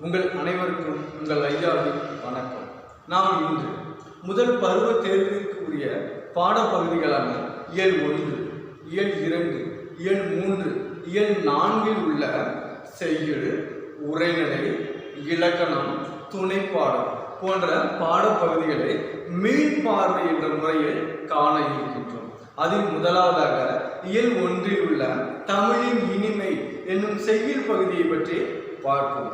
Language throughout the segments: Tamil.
உங்கள் அனைவருக்கும் உங்கள் ஐயாவின் வணக்கம். நாம் இன்று முதல் பருவ தேர்விற்கு உரிய பாடப்பகுதிகளான இயல் 1, இயல் 2, இயல் 3, இயல் 4 உள்ள செய்யுள், உரைநடை, இலக்கணம், துணைப்பாடம் போன்ற பாடப்பகுதிகளை மீள்பார்வை என்ற முறையில் காண இருக்கின்றோம். அதில் முதலாவதாக இயல் 1 உள்ள தமிழின் இனிமை என்னும் செய்யுள் பகுதியை பற்றி பார்ப்போம்.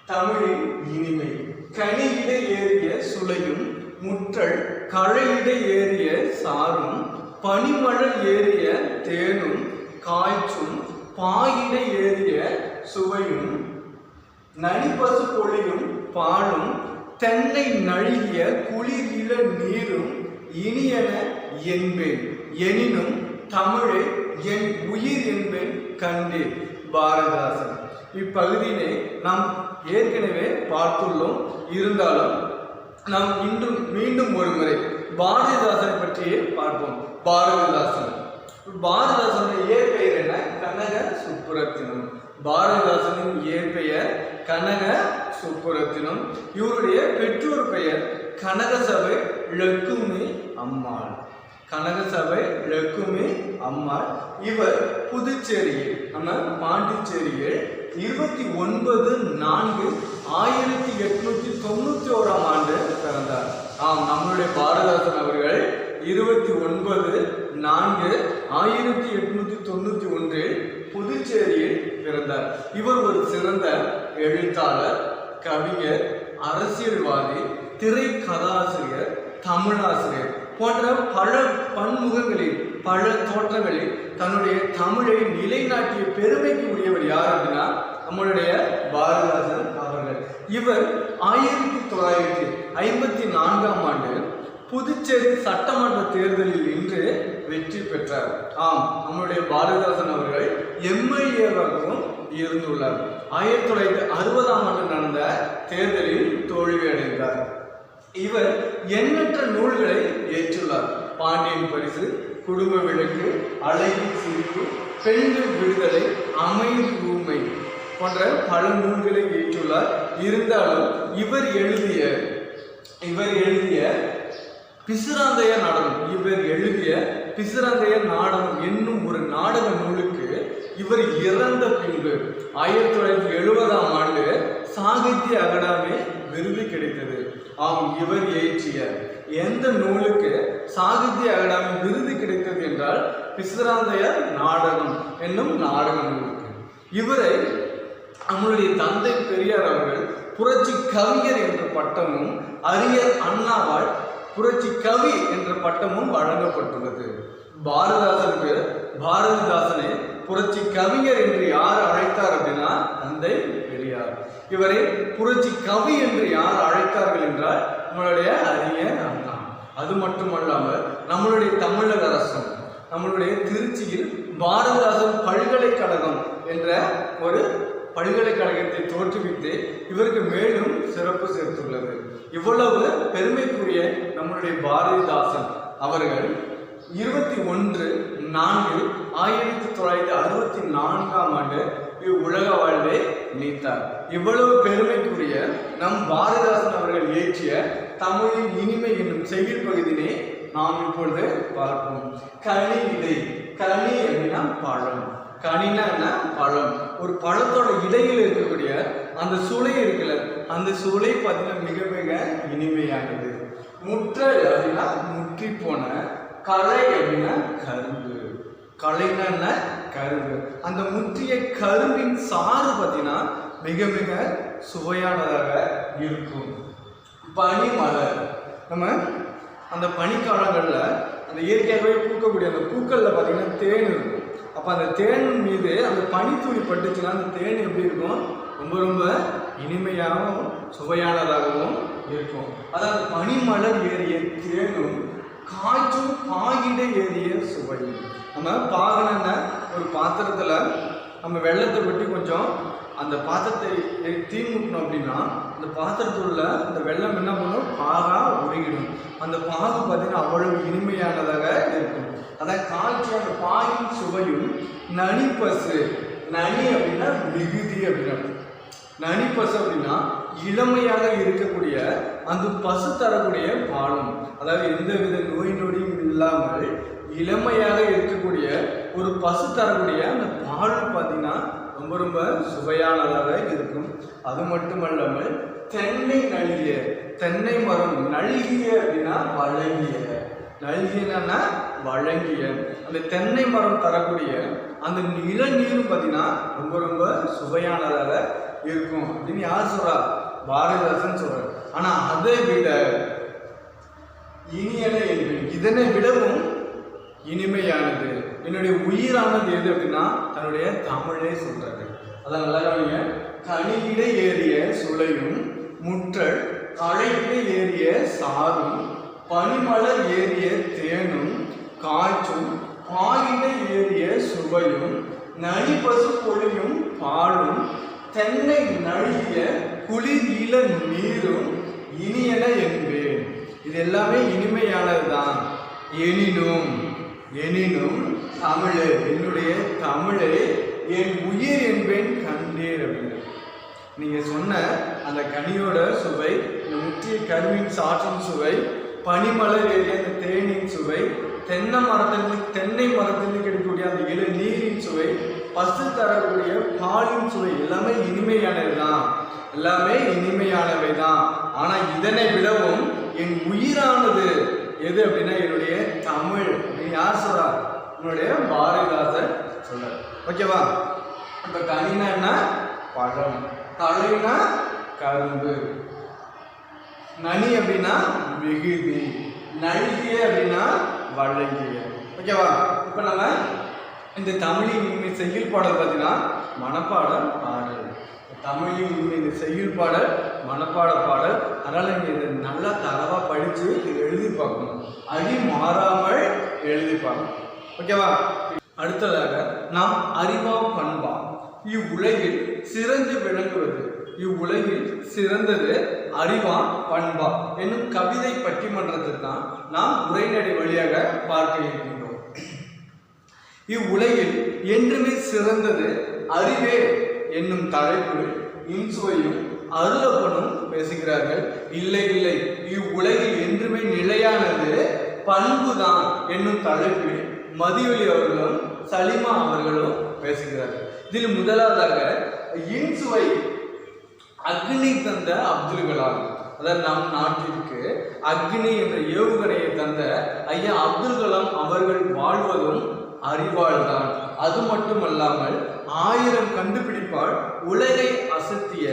தமிழின் இனிமை. கனியிட ஏறிய சுளையும் முற்றல் கழையிட ஏறிய சாரும் பனிமழல் ஏறிய தேனும் காய்ச்சும் பாயிட ஏறிய சுவையும் நனிபசு பொழியும் பாலும் தென்னை நழுகிய குளிர் இள நீரும் இனியன என்பேன் எனினும் தமிழை என் உயிர் என்பேன் கண்டேன். பாரதிதாசன். இப்பகுதியினை நாம் ஏற்கனவே பார்த்துள்ளோம். இருந்தாலும் நாம் மீண்டும் ஒரு முறை பாரதிதாசனை பற்றியே பார்ப்போம். பாரதிதாசனுடைய இயற்பெயர் என்ன? கனக சுப்புரத்தினம். பாரதிதாசனின் இயற்பெயர் கனக சுப்புரத்தினம். இவருடைய பெற்றோர் பெயர் கனகசபை லக்குமி அம்மாள். கனகசபை லக்குமி அம்மாள். இவர் புதுச்சேரியில், நம்ம பாண்டிச்சேரியில் 29/4/1891 பிறந்தார். நம்மளுடைய பாரதிதாசன் அவர்கள் 29/4/1891 புதுச்சேரியில் பிறந்தார். இவர் ஒரு சிறந்த எழுத்தாளர், கவிஞர், அரசியல்வாதி, திரை கதாசிரியர், தமிழாசிரியர் போன்ற பல பன்முகங்களில், பல தோற்றங்களில் தன்னுடைய தமிழை நிலைநாட்டிய பெருமைக்கு உரியவர் யார் அப்படின்னா நம்மளுடைய பாரதிதாசன் அவர்கள். இவர் 1954 புதுச்சேரி சட்டமன்ற தேர்தலில் நின்று வெற்றி பெற்றார். நம்முடைய பாரதிதாசன் அவர்கள் எம்எல்ஏவாகவும் இருந்துள்ளார். 1960 நடந்த தேர்தலில் தோல்வி அடைந்தார். இவர் எண்ணற்ற நூல்களை ஏற்றுள்ளார். பாண்டியன் பரிசு, குடும்ப விளக்கு, அழகின் சிரிப்பு, பெண்கள் விடுதலை, அமைதி ஊமை போன்ற பல நூல்களை ஏற்றுள்ளார். இருந்தாலும் இவர் எழுதிய பிசிராந்தைய நாடகம் என்னும் ஒரு நாடக நூலுக்கு இவர் இறந்த பின்பு 1970 சாகித்ய அகாடமி விருது கிடைத்தது. இவர் இயற்றிய எந்த நூலுக்கு சாகித்ய அகாடமி விருது கிடைத்தது என்றால் பிசிராந்தைய நாடகம் என்னும் நாடக நூலுக்கு. இவரை நம்மளுடைய தந்தை பெரியார் அவர்கள் புரட்சி கவிஞர் என்ற பட்டமும், அறிஞர் அண்ணாவால் புரட்சி கவி என்ற பட்டமும் வழங்கப்பட்டுள்ளது. பாரதிதாசனை புரட்சி கவிஞர் என்று யார் அழைத்தார் அப்படின்னா தந்தை பெரியார். இவரை புரட்சி கவி என்று யார் அழைத்தார்கள் என்றால் நம்மளுடைய அறிஞர் அண்ணா. அது மட்டுமல்லாமல் நம்மளுடைய தமிழக அரசும் நம்மளுடைய திருச்சியில் பாரதிதாசன் பல்கலைக்கழகம் என்ற ஒரு பல்கலைக்கழகத்தை தோற்றுவித்து இவருக்கு மேலும் சிறப்பு சேர்த்துள்ளது. இவ்வளவு பெருமைக்குரிய நம்மளுடைய பாரதிதாசன் அவர்கள் 21/4/1964 உலக வாழ்வை நீத்தார். இவ்வளவு பெருமைக்குரிய நம் பாரதிதாசன் அவர்கள் இயற்றிய தமிழின் இனிமை என்னும் செய்யுள் பகுதியினை நாம் இப்பொழுது பார்ப்போம். கனி அப்படின்னா பழம். கனினா என்ன? பழம். ஒரு பழத்தோட இடையில் இருக்கக்கூடிய அந்த சுளை இருக்குல்ல, அந்த சுளை பார்த்தீங்கன்னா மிக மிக இனிமையானது. முற்றல் அப்படின்னா முற்றி போன, களை அப்படின்னா கரும்பு. களைனா என்ன? கரும்பு. அந்த முற்றிய கரும்பின் சாறு பார்த்தீங்கன்னா மிக மிக சுவையானதாக இருக்கும். பனிமலர். நம்ம அந்த பனிக்காலங்களில் அந்த இயற்கையாகவே பூக்கக்கூடிய அந்த பூக்களில் பார்த்தீங்கன்னா தேன் இருக்கும். அப்போ அந்த தேன் மீது அந்த பனித்துளி பட்டுச்சுன்னா அந்த தேன் எப்படி இருக்கும்? ரொம்ப ரொம்ப இனிமையாகவும் சுவையானதாகவும் இருக்கும். அதாவது பனிமலர் ஏறிய தேனும் காய்ச்சும் பாகிட ஏறிய சுவையும். நம்ம பாகன ஒரு பாத்திரத்தில் நம்ம வெள்ளத்தை விட்டு கொஞ்சம் அந்த பாத்திரத்தை தீ மூட்டணும் அப்படின்னா அந்த பாத்திரத்துள்ள அந்த வெள்ளம் என்ன பண்ணும்? பாகா உருகிடும். அந்த பாகு பார்த்தீங்கன்னா அவ்வளவு இனிமையானதாக இருக்கும். அதான் காய்ச்சி அந்த பாகின் சுவையும் நனிப்பசு. நனி அப்படின்னா மிகுதி அப்படின்னா நனி பசு அப்படின்னா இளமையாக இருக்கக்கூடிய அந்த பசு தரக்கூடிய பாலும், அதாவது எந்தவித நோய் நொடியும் இல்லாமல் இளமையாக இருக்கக்கூடிய ஒரு பசு தரக்கூடிய அந்த பால் பார்த்தீங்கன்னா ரொம்ப ரொம்ப சுவையானதாக இருக்கும். அது மட்டுமல்லாமல் தென்னை நல்கிய, தென்னை மரம் நல்கிய அப்படின்னா வழங்கிய, நல்கியன்னா வழங்கிய, அந்த தென்னை மரம் தரக்கூடிய அந்த இளநீரும் பார்த்தீங்கன்னா ரொம்ப ரொம்ப சுவையானதாக இருக்கும் அப்படின்னு யார் சொல்றா? பாரதிதாசன் சொல்றார். ஆனா அதை விட இனியன என்பது, இதனை விடவும் இனிமையானது, என்னுடைய உயிரானது எது அப்படின்னா தன்னுடைய தமிழே சொல்றாரு. அதான் நல்லா கவனிங்க. கனியிட ஏறிய சுளையும் முற்றல் களையிட ஏறிய சாரும் பனிமலர் ஏறிய தேனும் காய்ச்சும் பாயிட ஏறிய சுவையும் நனி பசு பொழியும் பாலும் தென்னை நழுகிய குளிர் இள நீரும் இனியன என்பேன். இது எல்லாமே இனிமையானதுதான். எனினும் எனினும் தமிழே, என்னுடைய தமிழே என் உயிர் என்பேன் கண்டேன் அப்படின்னு. நீங்க சொன்ன அந்த கனியோட சுவை, இந்த முற்றிய கருவின் சாற்றின் சுவை, பனிமலர் ஏறிய அந்த தேனின் சுவை, தென்னை மரத்திலிருந்து கிடைக்கக்கூடிய அந்த இள நீரின் சுவை, பசு தரக்கூடிய பாலின் சுவை எல்லாமே இனிமையானது தான், எல்லாமே இனிமையானவை தான். ஆனா இதனை விடவும் என் உயிரானது எது அப்படின்னா என்னுடைய தமிழ் அப்படின்னு யார் சொல்றா? என்னுடைய பாரதிதாசன் சொல்ற. ஓகேவா? இப்ப கனினா என்ன? பழம். தலைனா கரும்பு. நனி அப்படின்னா மிகுதி. நல்கிய அப்படின்னா வழங்கிய. ஓகேவா? இப்ப நம்ம இந்த தமிழின் இனிமை செய்யுள் பாடல் பார்த்தீங்கன்னா மனப்பாடம் பாடல். தமிழின் இனிமை இந்த செய்யுள் பாடல் மனப்பாட பாடல். அதனால நீங்க இதை நல்லா தரவா படிச்சு இதை எழுதி பார்க்கணும். அடி மாறாமல் எழுதி பார்க்கணும். ஓகேவா? அடுத்ததாக நாம் அறிவா பண்பா இவ்வுலகில் சிறந்து விளங்குவது, இவ்வுலகில் சிறந்தது அறிவா பண்பா என்னும் கவிதை பட்டிமன்றத்தை தான் நாம் உரைநடை வழியாக பார்க்க இருக்கின்றோம். இவ்வுலகில் என்றுமே சிறந்தது அறிவே என்னும் தலைப்பு இன்சுவையும் அருளப்பனும் பேசுகிறார்கள். இல்லை இல்லை, இவ்வுலகில் என்றுமே நிலையானது பண்புதான் என்னும் தலைப்பில் மதியொலி அவர்களும் சலிமா அவர்களும் பேசுகிறார்கள். இதில் முதலாவதாக இன்சுவை அக்னி தந்த அப்துல் கலாம், அதாவது நம் நாட்டிற்கு அக்னி என்ற ஏவுகணையை தந்த ஐயா அப்துல் கலாம் அவர்கள் வாழ்வதும் அறிவால் தான். அது மட்டுமல்லாமல் 1000 கண்டுபிடிப்பால் உலகை அசத்திய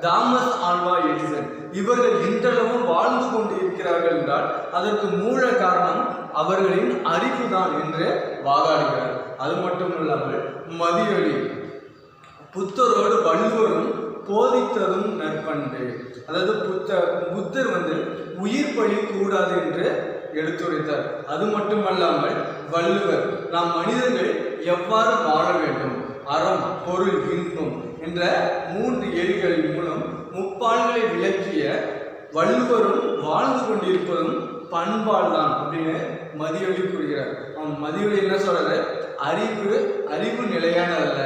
தாமஸ் ஆல்வா எடிசன் இவர்கள் இன்றளவும் வாழ்ந்து கொண்டு இருக்கிறார்கள் என்றால் அதற்கு மூல காரணம் அவர்களின் அறிவுதான் என்று வாதாடுகிறார். அது மட்டுமல்லாமல் மதியொலி புத்தரோடு வள்ளுவரும் போதித்ததும் நற்பண்பு, அதாவது புத்தர் உயிர் பலி கூடாது என்று எடுத்துரைத்தார். அது மட்டுமல்லாமல் வள்ளுவர் நாம் மனிதர்கள் எவ்வாறு வாழ வேண்டும், அறம் பொருள் இன்பம் என்ற 3 எலிகளின் மூலம் முப்பால்களை விளக்கிய வள்ளுவரும் வாழ்ந்து கொண்டிருப்பதும் பண்பால் தான் அப்படின்னு மதியொலி கூறுகிறார். மதியொலி என்ன சொல்றாரு? அறிவு நிலையானதல்ல,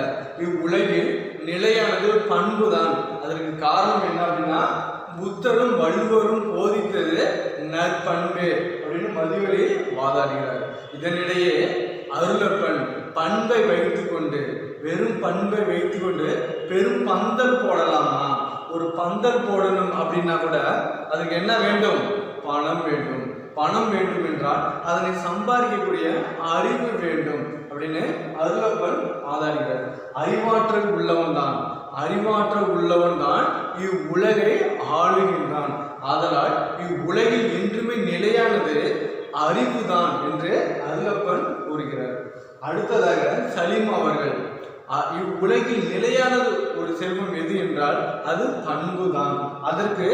இவ்வுலகில் நிலையானது பண்பு தான். அதற்கு காரணம் என்ன அப்படின்னா புத்தரும் வள்ளுவரும் போதித்தது நற்பண்பு அப்படின்னு மதியொலி வாதாடுகிறார். இதனிடையே அருளப்பன் பண்பை வைத்துக்கொண்டு, வெறும் பண்பை வைத்துக்கொண்டு பெரும் பந்தல் போடலாமா? ஒரு பந்தல் போடணும் அப்படின்னா கூட அதுக்கு என்ன வேண்டும்? பணம் வேண்டும். பணம் வேண்டும் என்றால் அதனை சம்பாதிக்கக்கூடிய அறிவு வேண்டும் அப்படின்னு அருளப்பன் ஆதாரிக்கிறார். அறிவாற்றல் உள்ளவன் தான் இவ்வுலகை ஆளுகின்றான். ஆதலால் இவ்வுலகில் என்றுமே நிலையானது அறிவுதான் என்று அருளப்பன் கூறுகிறார். அடுத்ததாக சலீம் அவர்கள் இவ்வுலகில் நிலையானது ஒரு செல்வம் எது என்றால் அது பண்பு தான். அதற்கு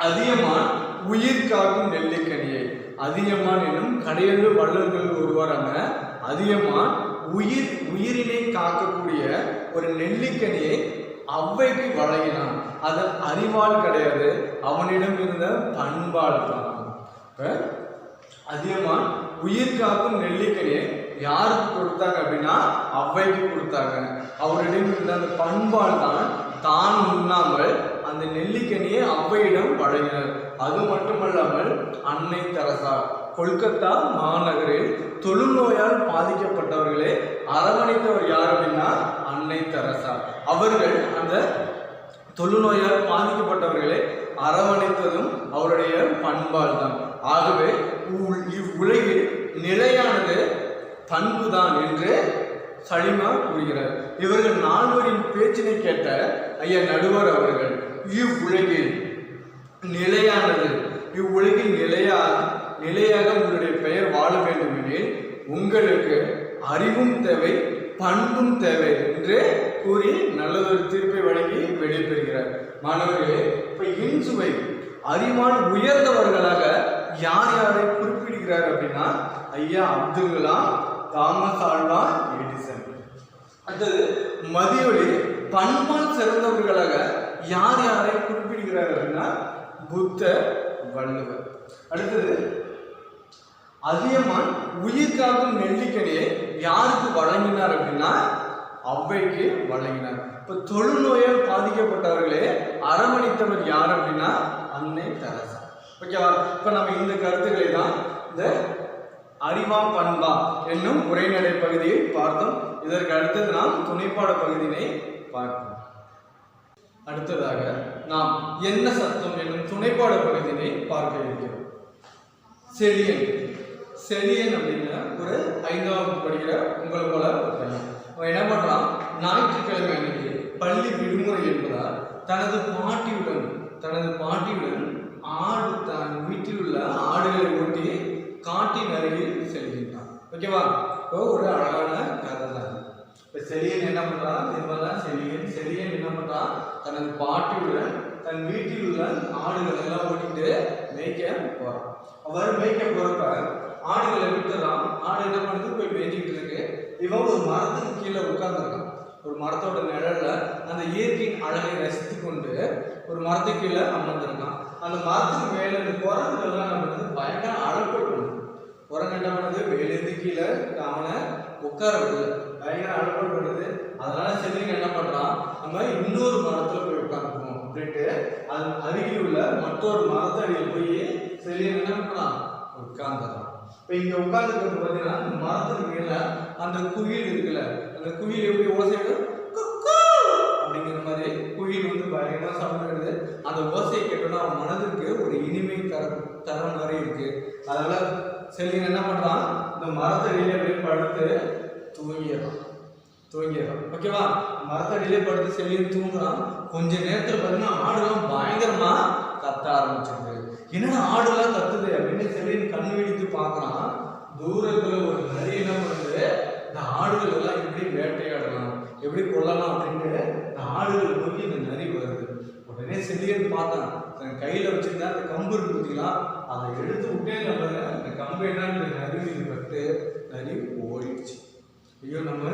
அதியமான் உயிர் காக்கும் நெல்லிக்கனியை, அதியமான் என்னும் கடையெழு வள்ளல்கள் ஒருவரான அதியமான் உயிரினை காக்கக்கூடிய ஒரு நெல்லிக்கனியை அவ்வைக்கு வழங்கினான். அது அறிவால் கிடையாது, அவனிடம் இருந்த பண்பால் தான். அதியமான் உயிர் காக்கும் நெல்லிக்கனியை யாருக்கு கொடுத்தாங்க அப்படின்னா அவ்வைக்கு கொடுத்தாங்க. அவரிடம் இருந்த அந்த பண்பால் தான் தான் உண்ணாமல் அந்த நெல்லிக்கனியை அவ்வையிடம் வழங்கினார். அது மட்டுமல்லாமல் அன்னை தெரசா கொல்கத்தா மாநகரில் தொழுநோயால் பாதிக்கப்பட்டவர்களே அரவணைத்தவர் யார் அப்படின்னா அன்னை தெரசா. அவர்கள் அந்த தொழுநோயால் பாதிக்கப்பட்டவர்களை அரவணைத்ததும் அவருடைய பண்பால் தான். ஆகவே இவ்வுலகில் நிலையானது பண்புதான் என்று சலிமா கூறுகிறார். இவர்கள் நால்வரின் பேச்சினை கேட்ட ஐயா நடுவர் அவர்கள் இவ்வுலகில் நிலையானது, இவ்வுலகில் நிலையாக உங்களுடைய பெயர் வாழ வேண்டும் எனில் உங்களுக்கு அறிவும் தேவை, பண்பும் தேவை என்று கூறி நல்லதொரு தீர்ப்பை வழங்கி விடைபெறுகிறார். மாணவர்களே, இப்ப இன்சுவை அறிவால் உயர்ந்தவர்களாக யார் யாரை குறிப்பிடுகிறார் அப்படின்னா ஐயா Abdul Kalam, Thomas Alva Edison. அடுத்தது மதியொலி பண்பால் சிறந்தவர்களாக யார் யாரை குறிப்பிடுகிறார் அப்படின்னா புத்தர், வள்ளுவர். அடுத்தது அதியமான் உயிர் காக்கும் நெல்லிக்கனியை யாருக்கு வழங்கினார் அப்படின்னா அவ்வைக்கு வழங்கினார். இப்ப தொழுநோயால் பாதிக்கப்பட்டவர்களே அரவணைத்தவர் யார் அப்படின்னா அன்னை தெரசா. ஓகேவா? இப்ப நம்ம இந்த கருத்துக்களை தான் இந்த அறிவா பண்பா என்னும் உரைநடை பகுதியை பார்த்தோம். இதற்கு அடுத்தது நாம் துணைப்பாட பகுதியினை பார்ப்போம். அடுத்ததாக நாம் என்ன சத்தம் என்னும் துணைப்பாட பகுதியினை பார்க்க இருக்கிறோம். செழியன். செழியன் அப்படின்னா ஒரு 5ஆவது படிக்கிற உங்களை போல ஒரு பையன். அவன் என்ன பண்றான், ஞாயிற்றுக்கிழமை அன்னைக்கு பள்ளி விடுமுறை என்பதால் தனது பாட்டியுடன் ஆடு தன் வீட்டில் உள்ள ஆடுகளை ஓட்டி காட்டின் அருகில் செல்கின்றான். ஓகேவா? ஒரு அழகான கதை தான். இப்ப செழியன் என்ன பண்றான், செழியன் என்ன பண்றான், தனது பாட்டியுடன் தன் வீட்டில் உள்ள ஆடுகள் எல்லாம் ஓட்டிட்டு மேய்க்க போறான். அவர் மேய்க்க போறப்ப ஆடுகளை விட்டுறான். ஆடு என்ன பண்ணுது, போய் மேய்ச்சிக்கிட்டு இருக்கு. இவன் ஒரு மரத்துக்கு கீழே உட்கார்ந்துருக்கான். ஒரு மரத்தோட நிழல்ல அந்த இயற்கையின் அழகை ரசித்து கொண்டு ஒரு மரத்துக்கு கீழே அமர்ந்திருக்கான். அந்த மரத்துக்கு மேல இந்த குரங்குகள்லாம் நம்ம வந்து பயங்கர அழப்பட்டு குரங்கு என்ன பண்ணுது, மேலேருந்து கீழே அவனை உட்கார விடுது, பயங்கர அழப்பட்டு விடுது. அதனால செல்லிங்க என்ன பண்றான், நம்ம இன்னொரு மரத்துல போய் உட்காந்துருக்கோம் அப்படின்ட்டு அது அருகில் உள்ள மற்றொரு மரத்தடியில் போய் செல்லிங்க என்ன பண்றான், உட்கார்ந்துறான். இப்ப இங்க உட்கார்ந்துக்கிறது பார்த்தீங்கன்னா அந்த மரத்துக்கு மேல அந்த குயில் இருக்குல்ல, அந்த குயில் எப்படி ஓசையிடும் அப்படிங்கிற மாதிரி குயில் வந்து பயங்கரமா சவுண்ட் வருது. அந்த ஓசையை கேட்டோம்னா அவன் மனதிற்கு ஒரு இனிமை தர மாதிரி இருக்கு. அதனால செல்லிங்க என்ன பண்றான், இந்த மரத்தடியிலே அப்படியே படுத்து தூங்கிடுறான். ஓகேவா? மரத்தடியிலே படுத்து செல்லியன் தூங்குறான். கொஞ்ச நேரத்துல பார்த்தீங்கன்னா ஆடுலாம் பயங்கரமா கத்த ஆரம்பிச்சிருக்கு. என்னடா ஆடுலாம் கத்துது அப்படின்னு செல்லியன் கண் விழித்து பார்க்கறான். தூரத்துல ஒரு நரி என்ன பண்ணுது, இந்த ஆடுகள் எல்லாம் எப்படி வேட்டையாடலாம், எப்படி கொல்லலாம் அப்படின்ட்டு இந்த ஆடுகள் நோக்கி இந்த நரி வருது. உடனே செல்லியன் பார்த்தான், தன் கையில வச்சிருந்தா அந்த கம்பு இருக்கு பார்த்தீங்களா, அதை எடுத்து விட்டே நம்ம அந்த கம்பு என்ன நரி மீது பட்டு நரி ஓடிடுச்சு. ஐயோ, நம்ம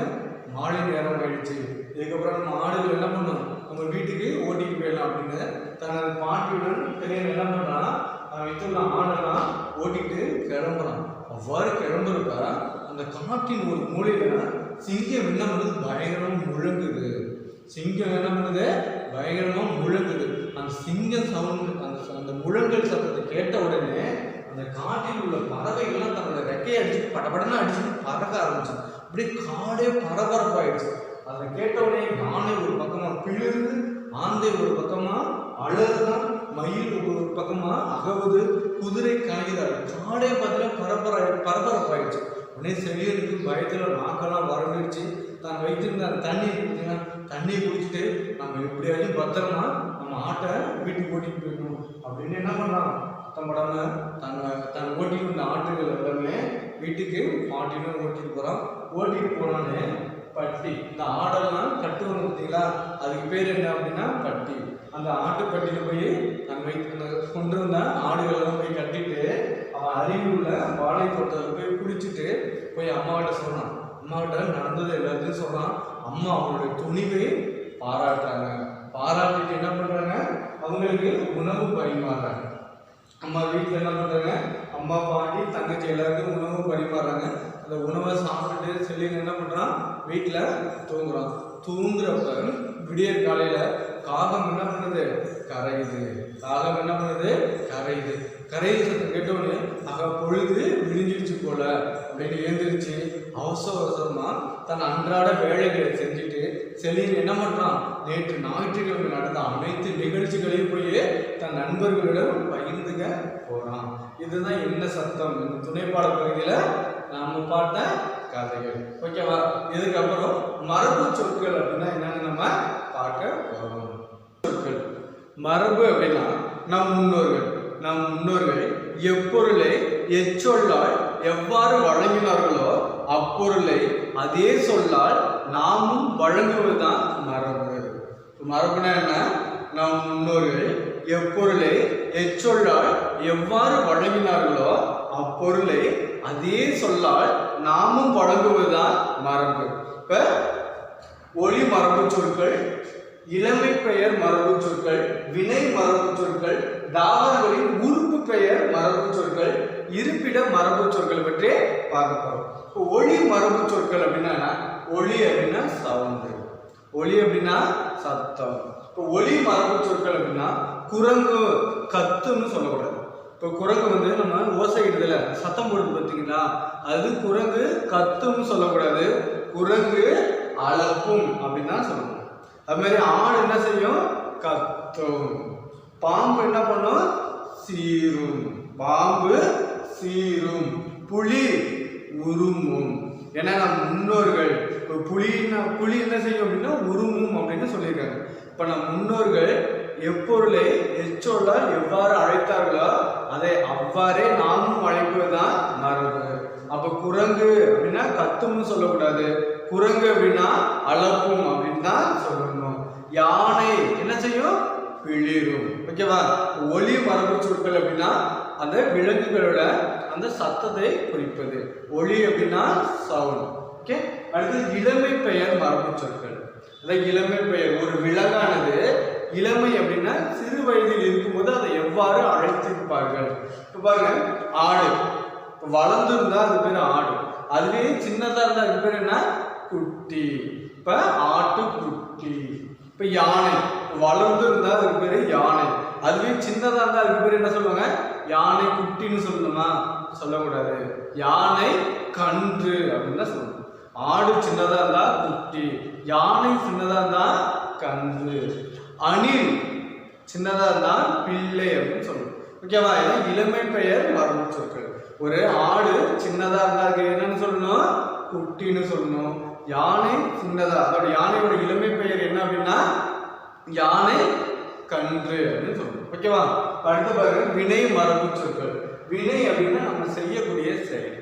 மாலை நேரம் ஆயிடுச்சு, இதுக்கப்புறம் நம்ம ஆடுகள் என்ன பண்ணணும், நம்ம வீட்டுக்கு ஓட்டிட்டு போயிடலாம் அப்படின்னு தனது பாட்டியுடன் பெரியவன் என்ன பண்றான், வைத்துள்ள ஆடெல்லாம் ஓட்டிட்டு கிளம்புறான். அவ்வாறு கிளம்புறப்ப அந்த காட்டின் ஒரு மூலையில சிங்கம் என்ன பண்ணுது, பயங்கரமா முழங்குது. அந்த சிங்கம் சவுண்ட், அந்த முழங்கல் சத்தத்தை கேட்ட உடனே அந்த காட்டில் உள்ள பறவைகள்லாம் தன்னோட ரெக்கையை அடிச்சுட்டு படபடன்னு அடிச்சுட்டு பறக்க ஆரம்பிச்சு. அப்படியே காடே பரபரப்பாயிடுச்சு. அதை கேட்ட உடனே யானை ஒரு பக்கமா பிளிர்ந்து, ஆந்தை ஒரு பக்கமா அழகுதான், மயில் ஒரு பக்கமா அகவுது, குதிரை கணக்குதாரு, காடே பார்த்தீங்கன்னா பரபரப்பாயிடுச்சு. உடனே செழியனுக்கு பயத்துல நாக்கெல்லாம் வறண்டுடுச்சு. தான் வைத்திருந்த அந்த தண்ணியை குடிச்சிட்டு நம்ம எப்படியாச்சும் பத்திரமா நம்ம ஆட்டை வீட்டுக்கு ஓட்டிட்டு போயிடணும் அப்படின்னு என்ன பண்ணலாம், தம்மடாம தன் ஓட்டிட்டு இருந்த ஆட்டுகள் எல்லாமே வீட்டுக்கு பாட்டின்னு ஓட்டிட்டு போறான். ஓட்டிட்டு போனானே பட்டி, இந்த ஆடெல்லாம் கட்டுவாங்க பார்த்தீங்களா, அதுக்கு பேர் என்ன அப்படின்னா பட்டி. அந்த ஆட்டுப்பட்டியில போய் தன் கொண்டு வந்த ஆடுகளெல்லாம் போய் கட்டிட்டு அவன் அருகில் உள்ள வாழை தோட்டத்தில் போய் குளிச்சுட்டு போய் அம்மாவிட்ட சொல்றான். அம்மாவிட்ட நடந்தது எல்லாத்தையும் சொல்றான். அம்மா அவங்களுடைய துணிவை பாராட்டிட்டு என்ன பண்றாங்க, அவங்களுக்கு உணவு பரிமாறுறாங்க. அம்மா வீட்டில் என்ன பண்றாங்க, அம்மா பாட்டி தங்கச்சி எல்லாருக்கும் உணவு பரிமாறுறாங்க. அந்த உணவை சாப்பிட்டுட்டு செல்லின்னு என்ன பண்றான், வீட்டில் தூங்குறப்ப விடியற் காலையில காகம் என்ன பண்ணுது? கரையுது. காகம் என்ன பண்ணுது? கரையுது. கரையில் சத்தம் கேட்டோன்னு பொழுது விடிஞ்சிருச்சு போல அப்படின்னு எழுந்திருச்சு அவசரமா தன் அன்றாட வேலைகளை செஞ்சுட்டு செலியன் என்ன பண்றான்? நேற்று ஞாயிற்றுக்கிழமை நடந்த அனைத்து நிகழ்ச்சிகளையும் போய் தன் நண்பர்களிடம் பகிர்ந்துக்க போறான். இதுதான் என்ன சத்தம்? இந்த துணைப்பாட பகுதியில நாம பார்த்த கதைகள். ஓகேவா? இதுக்கப்புறம் மரபு சொற்கள் அப்படின்னா என்னன்னு நம்ம பார்க்க போறோம். சொற்கள் மரபு அப்படின்னா நம் முன்னோர்கள் எப்பொருளை எச்சொல்லால் எவ்வாறு வழங்கினார்களோ அப்பொருளை அதே சொல்லால் நாமும் வழங்குவதுதான் மரபு. மரபுனா என்ன? நம் முன்னோர்கள் எப்பொருளை எச்சொல்லால் எவ்வாறு வழங்கினார்களோ அப்பொருளை அதே சொல்லால் நாமும் வழங்குவதுதான் மரபு. இப்ப ஒளி மரபு சொற்கள், இளமை பெயர் மரபு சொற்கள், வினை மரபு சொற்கள், தாவரங்களின் உறுப்பு பெயர் மரபு சொற்கள், இருப்பிட மரபு சொற்கள் பற்றி பார்க்க போறோம். ஒளி மரபு சொற்கள் அப்படின்னா ஒளி அப்படின்னா சவுண்டு, ஒளி அப்படின்னா சத்தம். இப்போ ஒளி மரபு சொற்கள் அப்படின்னா குரங்கு கத்துன்னு சொல்லக்கூடாது. இப்போ குரங்கு நம்ம ஓசை இடுதல சத்தம் போடுது பார்த்தீங்களா, அது குரங்கு கத்துன்னு சொல்லக்கூடாது, குரங்கு அலப்பும் அப்படின்னு தான் சொல்லணும். அது மாதிரி ஆடு என்ன செய்யும்? கத்தும். பாம்பு என்ன பண்ணும்? சீரும். பாம்பு சீரும். புலி உருமும். ஏன்னா நம் முன்னோர்கள் புலி என்ன செய்யும் அப்படின்னா உருமும் அப்படின்னு சொல்லியிருக்காங்க. இப்ப நம் முன்னோர்கள் எப்பொருளை எச்சொல்லால் எவ்வாறு அழைத்தார்களோ அதை அவ்வாறே நாமும் அழைப்பதுதான் மரபு. அப்ப குரங்கு அப்படின்னா கத்தும்னு சொல்லக்கூடாது, குரங்கு அப்படின்னா அலப்பும் அப்படின்னு தான் சொல்லணும். யானை என்ன செய்யும்? பிளிரும். ஓகேவா? ஒலி மரபு சொற்கள் அப்படின்னா அந்த விலங்குகளோட அந்த சத்தத்தை குறிப்பது. ஒலி அப்படின்னா சவுண்ட். ஓகே. அடுத்து இளமை பெயர் மரபு சொற்கள். அதாவது இளமை பெயர் ஒரு விலங்கானது இளமை அப்படின்னா சிறு வயதில் இருக்கும்போது அதை எவ்வாறு அழைத்திருப்பார்கள். இப்ப பாருங்க, ஆடு வளர்ந்து இருந்தா அது பேர் ஆடு, அதுவே சின்னதா இருந்தா அது பேர் என்ன? குட்டி. இப்ப ஆட்டு குட்டி. இப்ப யானை வளர்ந்து இருந்தா அதுக்கு பேரு யானை, அதுவே சின்னதா இருந்தா அதுக்கு பேர் என்ன சொல்லுவாங்க? யானை குட்டின்னு சொல்லணுமா? சொல்லக்கூடாது, யானை கன்று அப்படின்னு தான் சொல்லணும். ஆடு சின்னதா இருந்தா குட்டி, யானை சின்னதா இருந்தா கன்று, அணில் சின்னதா இருந்தா பிள்ளை அப்படின்னு சொல்லணும். ஓகேவா? இதான் இளமை பெயர் மரபு சொற்கள். ஒரு ஆடு சின்னதா இருந்தா அதுக்கு என்னன்னு சொல்லணும்? குட்டின்னு சொல்லணும். யானை சின்னதா, அதோட யானையோட இளமை பெயர் என்ன அப்படின்னா யானை கன்று அப்படின்னு சொல்லணும். ஓகேவா? அடுத்து பாருங்க, வினை மரபு சொற்கள். வினை அப்படின்னா நம்ம செய்யக்கூடிய செயல்.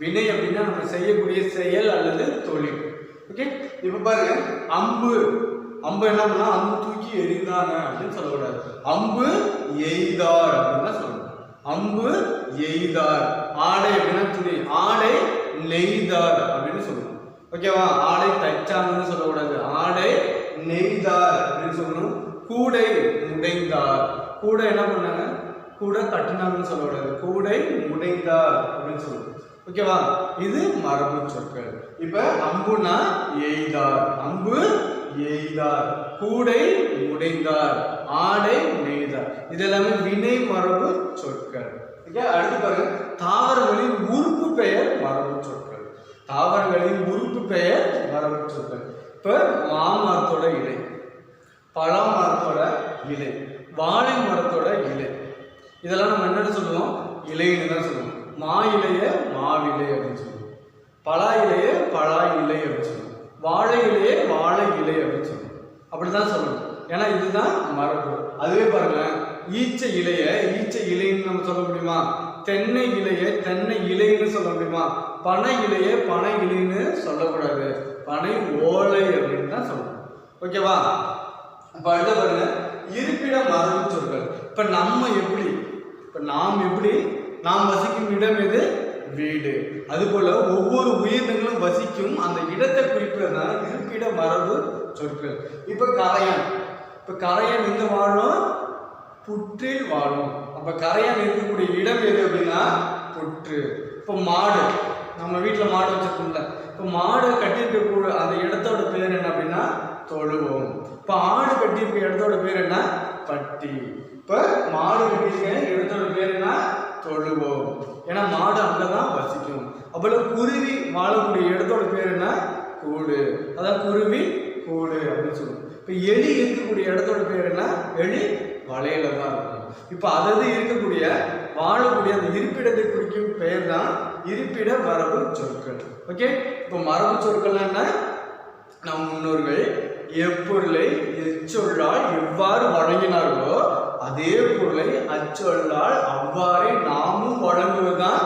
வினை அப்படின்னா நம்ம செய்யக்கூடிய செயல் அல்லது தொழில். ஓகே. இப்ப பாருங்க, அம்பு என்ன பண்ணா? அம்பு தூக்கி எறிந்தாங்க அப்படின்னு சொல்லக்கூடாது, அம்பு எய்தார் அப்படின்னு தான் சொல்லணும். அம்பு எய்தார். ஆடை அப்படின்னா துணி, ஆடை நெய்தார் அப்படின்னு சொல்லணும். ஓகேவா? ஆடை தைச்சாங்கன்னு சொல்லக்கூடாது, ஆடை நெய்தார் அப்படின்னு சொல்லணும். கூடை முடைந்தார். கூடை என்ன பண்ணாங்க? கூடை கட்டினாங்கன்னு சொல்லக்கூடாது, கூடை முடைந்தார் அப்படின்னு சொல்லணும். ஓகேவா? இது மரபு சொற்கள். இப்ப அம்புனா எய்தார், அம்பு எய்தார், கூடை முடைந்தார், ஆடை நெய்தார். இது எல்லாமே வினை மரபு சொற்கள். அடுத்து பாருங்க, தாவரங்களின் உறுப்பு பெயர் மரபு சொற்கள். தாவரங்களின் உறுப்பு பெயர் மரபு சொற்கள். இப்ப மாமரத்தோட இலை, பலா மரத்தோட இலை, வாழை மரத்தோட இலை, இதெல்லாம் நம்ம என்னன்னு சொல்லுவோம்? இலைன்னு தான் சொல்லுவோம். மா இலைய மாவிலை அப்படின்னு சொல்லுவோம், பலா இலைய பலா இலை அப்படின்னு சொல்லுவோம், வாழை இலையே வாழை இலை அப்படின்னு சொல்லுவோம். அப்படிதான் சொல்லணும், ஏன்னா இதுதான் மரபு. அதுவே பாருங்களேன், ஈச்சை இலைய ஈச்சை இலைன்னு நம்ம சொல்ல முடியுமா? தென்னை இலைய தென்னை இலைன்னு சொல்ல முடியுமா? பனை இலைய பனை இலைன்னு சொல்லக்கூடாது, பனை ஓலை அப்படின்னு தான் சொல்லணும். ஓகேவா? இப்ப அடுத்த பாருங்க, இருப்பிட மரபு சொற்கள். இப்ப நாம் எப்படி நாம் வசிக்கும் இடம் எது? வீடு. அதுபோல ஒவ்வொரு உயிரினங்களும் வசிக்கும் அந்த இடத்தை குறிப்பதுதான் இருப்பிட மரபு சொற்கள். இப்ப கரையான் எங்க வாழும்? புற்றில் வாழும். அப்ப கரையான் இருக்கக்கூடிய இடம் எது அப்படின்னா புற்று. இப்ப மாடு, நம்ம வீட்டுல மாடு வச்சிருக்கோம்ல, இப்ப மாடு கட்டியிருக்கக்கூடிய அந்த இடத்தோட பேர் என்ன அப்படின்னா தொழுவோம். இப்ப ஆடு கட்டியிருக்க இடத்தோட பேர் என்ன? பட்டி. இப்ப மாடு கட்டியிருக்க இடத்தோட பேர் என்ன? தொழுவோம். ஏன்னா மாடு அங்கதான் வசிக்கும். அப்போ குருவி வாழக்கூடிய இடத்தோட பேர் என்ன? கூடு. அதான் குருவி கூடு அப்படின்னு சொல்லுவோம். இப்ப எலி இருக்கக்கூடிய இடத்தோட பேர் என்ன? எலி வலையில தான் இருக்கும். இப்ப அதாவது இருக்கக்கூடிய வாழக்கூடிய அந்த இருப்பிடத்தை குறிக்கும் பெயர் தான் இருப்பிட மரபு சொற்கள். ஓகே, இப்ப மரபு சொற்கள் என்ன? நம் முன்னோர்கள் எப்பொருளை எச்சொல்லால் எவ்வாறு வழங்கினார்களோ அதே பொருளை அச்சொல்லால் அவ்வாறே நாமும் வழங்குவதுதான்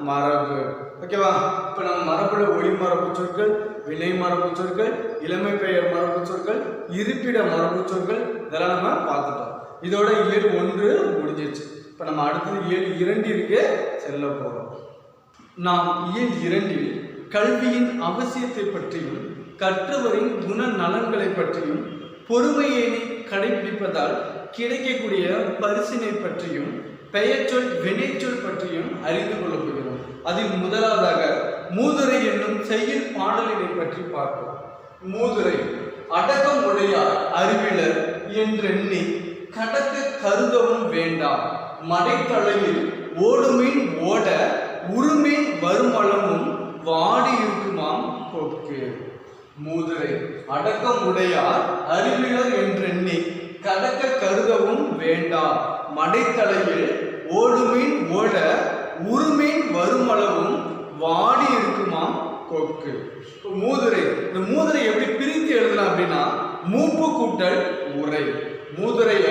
மரபு. ஓகேவா? இப்ப நம்ம மரபுல ஒளி மரபு சொற்கள், வினை மரபு சொற்கள், இளமை பெயர் மரபு சொற்கள், இருப்பிட மரபு சொற்கள் இதெல்லாம் நம்ம பார்த்துட்டோம். இதோட இயல் 1 முடிஞ்சிருச்சு. இப்ப நம்ம அடுத்தது இயல் 2 செல்ல போறோம். நாம் இயல் 2 கல்வியின் அவசியத்தை பற்றியும் கற்றவரின் குண நலன்களை பற்றியும் பொறுமையை கடைபிடிப்பதால் கிடைக்கக்கூடிய பரிசினை பற்றியும் பெயர்ச்சொல் வினைச்சொல் பற்றியும் அறிந்து கொள்ள போகிறோம். அதில் முதலாவதாக மூதுரை என்னும் செய்யுள் பாடலினை பற்றி பார்ப்போம். மூதுரை அடக்கம் உடையார் அறிவிலர் என்றெண்ணி கடக்க கருதவும் வேண்டாம். மடைத்தலையில் ஓடுமீன் ஓட உருமீன் வருமளமும் வாடி இருக்குமாம் கொக்கு. மூதுரை அடக்கம் உடையார் அறிவிலர் என்றெண்ணி கடக்க கருதவும் வேண்டாம். மடைத்தலையில் ஓடுமீன் ஓட உருமீன் வருமளவும் வாடி இருக்குமாம் கொக்கு. மூதுரை, இந்த மூதுரை எப்படி பிரித்து எழுதலாம் அப்படின்னா மூப்பு கூட்டல் உரை. மூதுரைய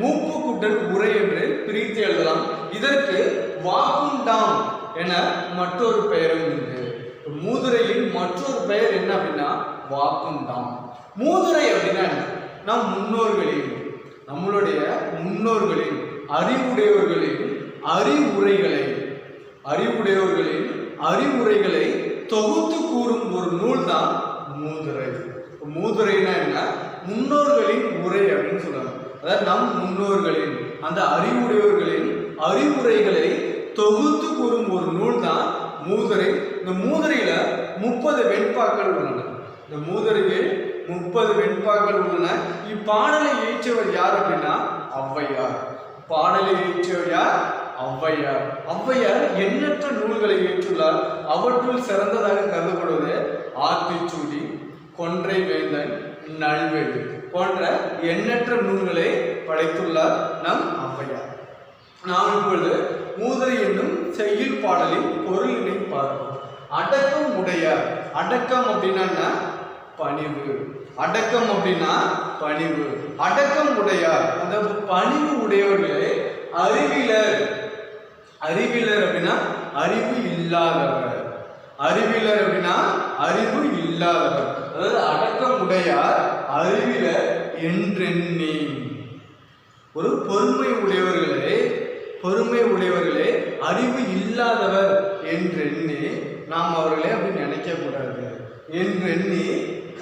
மூப்பு கூட்டல் உரை என்று பிரித்து எழுதலாம். இதற்கு வாக்குண்டாம் என மற்றொரு பெயரும் உண்டு. மூதுரையின் மற்றொரு பெயர் என்ன அப்படின்னா வாக்குண்டாம். மூதுரை அப்படின்னா நம் முன்னோர்களின், நம்மளுடைய முன்னோர்களின் அறிவுடையவர்களின் அறிவுரைகளை தொகுத்து கூறும் ஒரு நூல் தான் மூதுரை. மூதுரைனா என்ன? முன்னோர்களின் உரை அப்படின்னு சொல்றாங்க. அதாவது நம் முன்னோர்களின் அந்த அறிவுடையவர்களின் அறிவுரைகளை தொகுத்து கூறும் ஒரு நூல் தான் மூதுரை. இந்த மூதுரையில 30 வெண்பாக்கள் உள்ளன. இந்த மூதுரையில் 30 வெண்பாக்கள் உள்ளன. இப்பாடலை இயற்றியவர் யார் அப்படின்னா ஔவையார். பாடலை இயற்றியவர் யார்? ஔவையார். ஔவையார் எண்ணற்ற நூல்களை இயற்றுள்ளார். அவற்றுள் சிறந்ததாக கருதப்படுவது ஆத்திச்சூடி, கொன்றை வேந்தன், நல்வெளி போன்ற எண்ணற்ற நூல்களை படைத்துள்ளார் நம் ஔவையார். நாம் இப்பொழுது மூதுரை என்னும் செய்யுள் பாடலின் பொருளினை பார்ப்போம். அடக்கம் உடையார். அடக்கம் அப்படின்னா பணிவு. அடக்கம் அப்படின்னா பணிவு. அடக்கம் உடையார் அந்த பணிவு உடையவர்களே அறிவிலர். அறிவிலர் அப்படின்னா அறிவு இல்லாதவர். அறிவிலர் அப்படின்னா அறிவு இல்லாதவர். அதாவது அடக்கம் உடையார் அறிவிலர் என்றெண்ணி. ஒரு பொறுமை உடையவர்களே அறிவு இல்லாதவர் என்றெண்ணி நாம் அவர்களே அப்படி நினைக்க கூடாது. என்றெண்ணி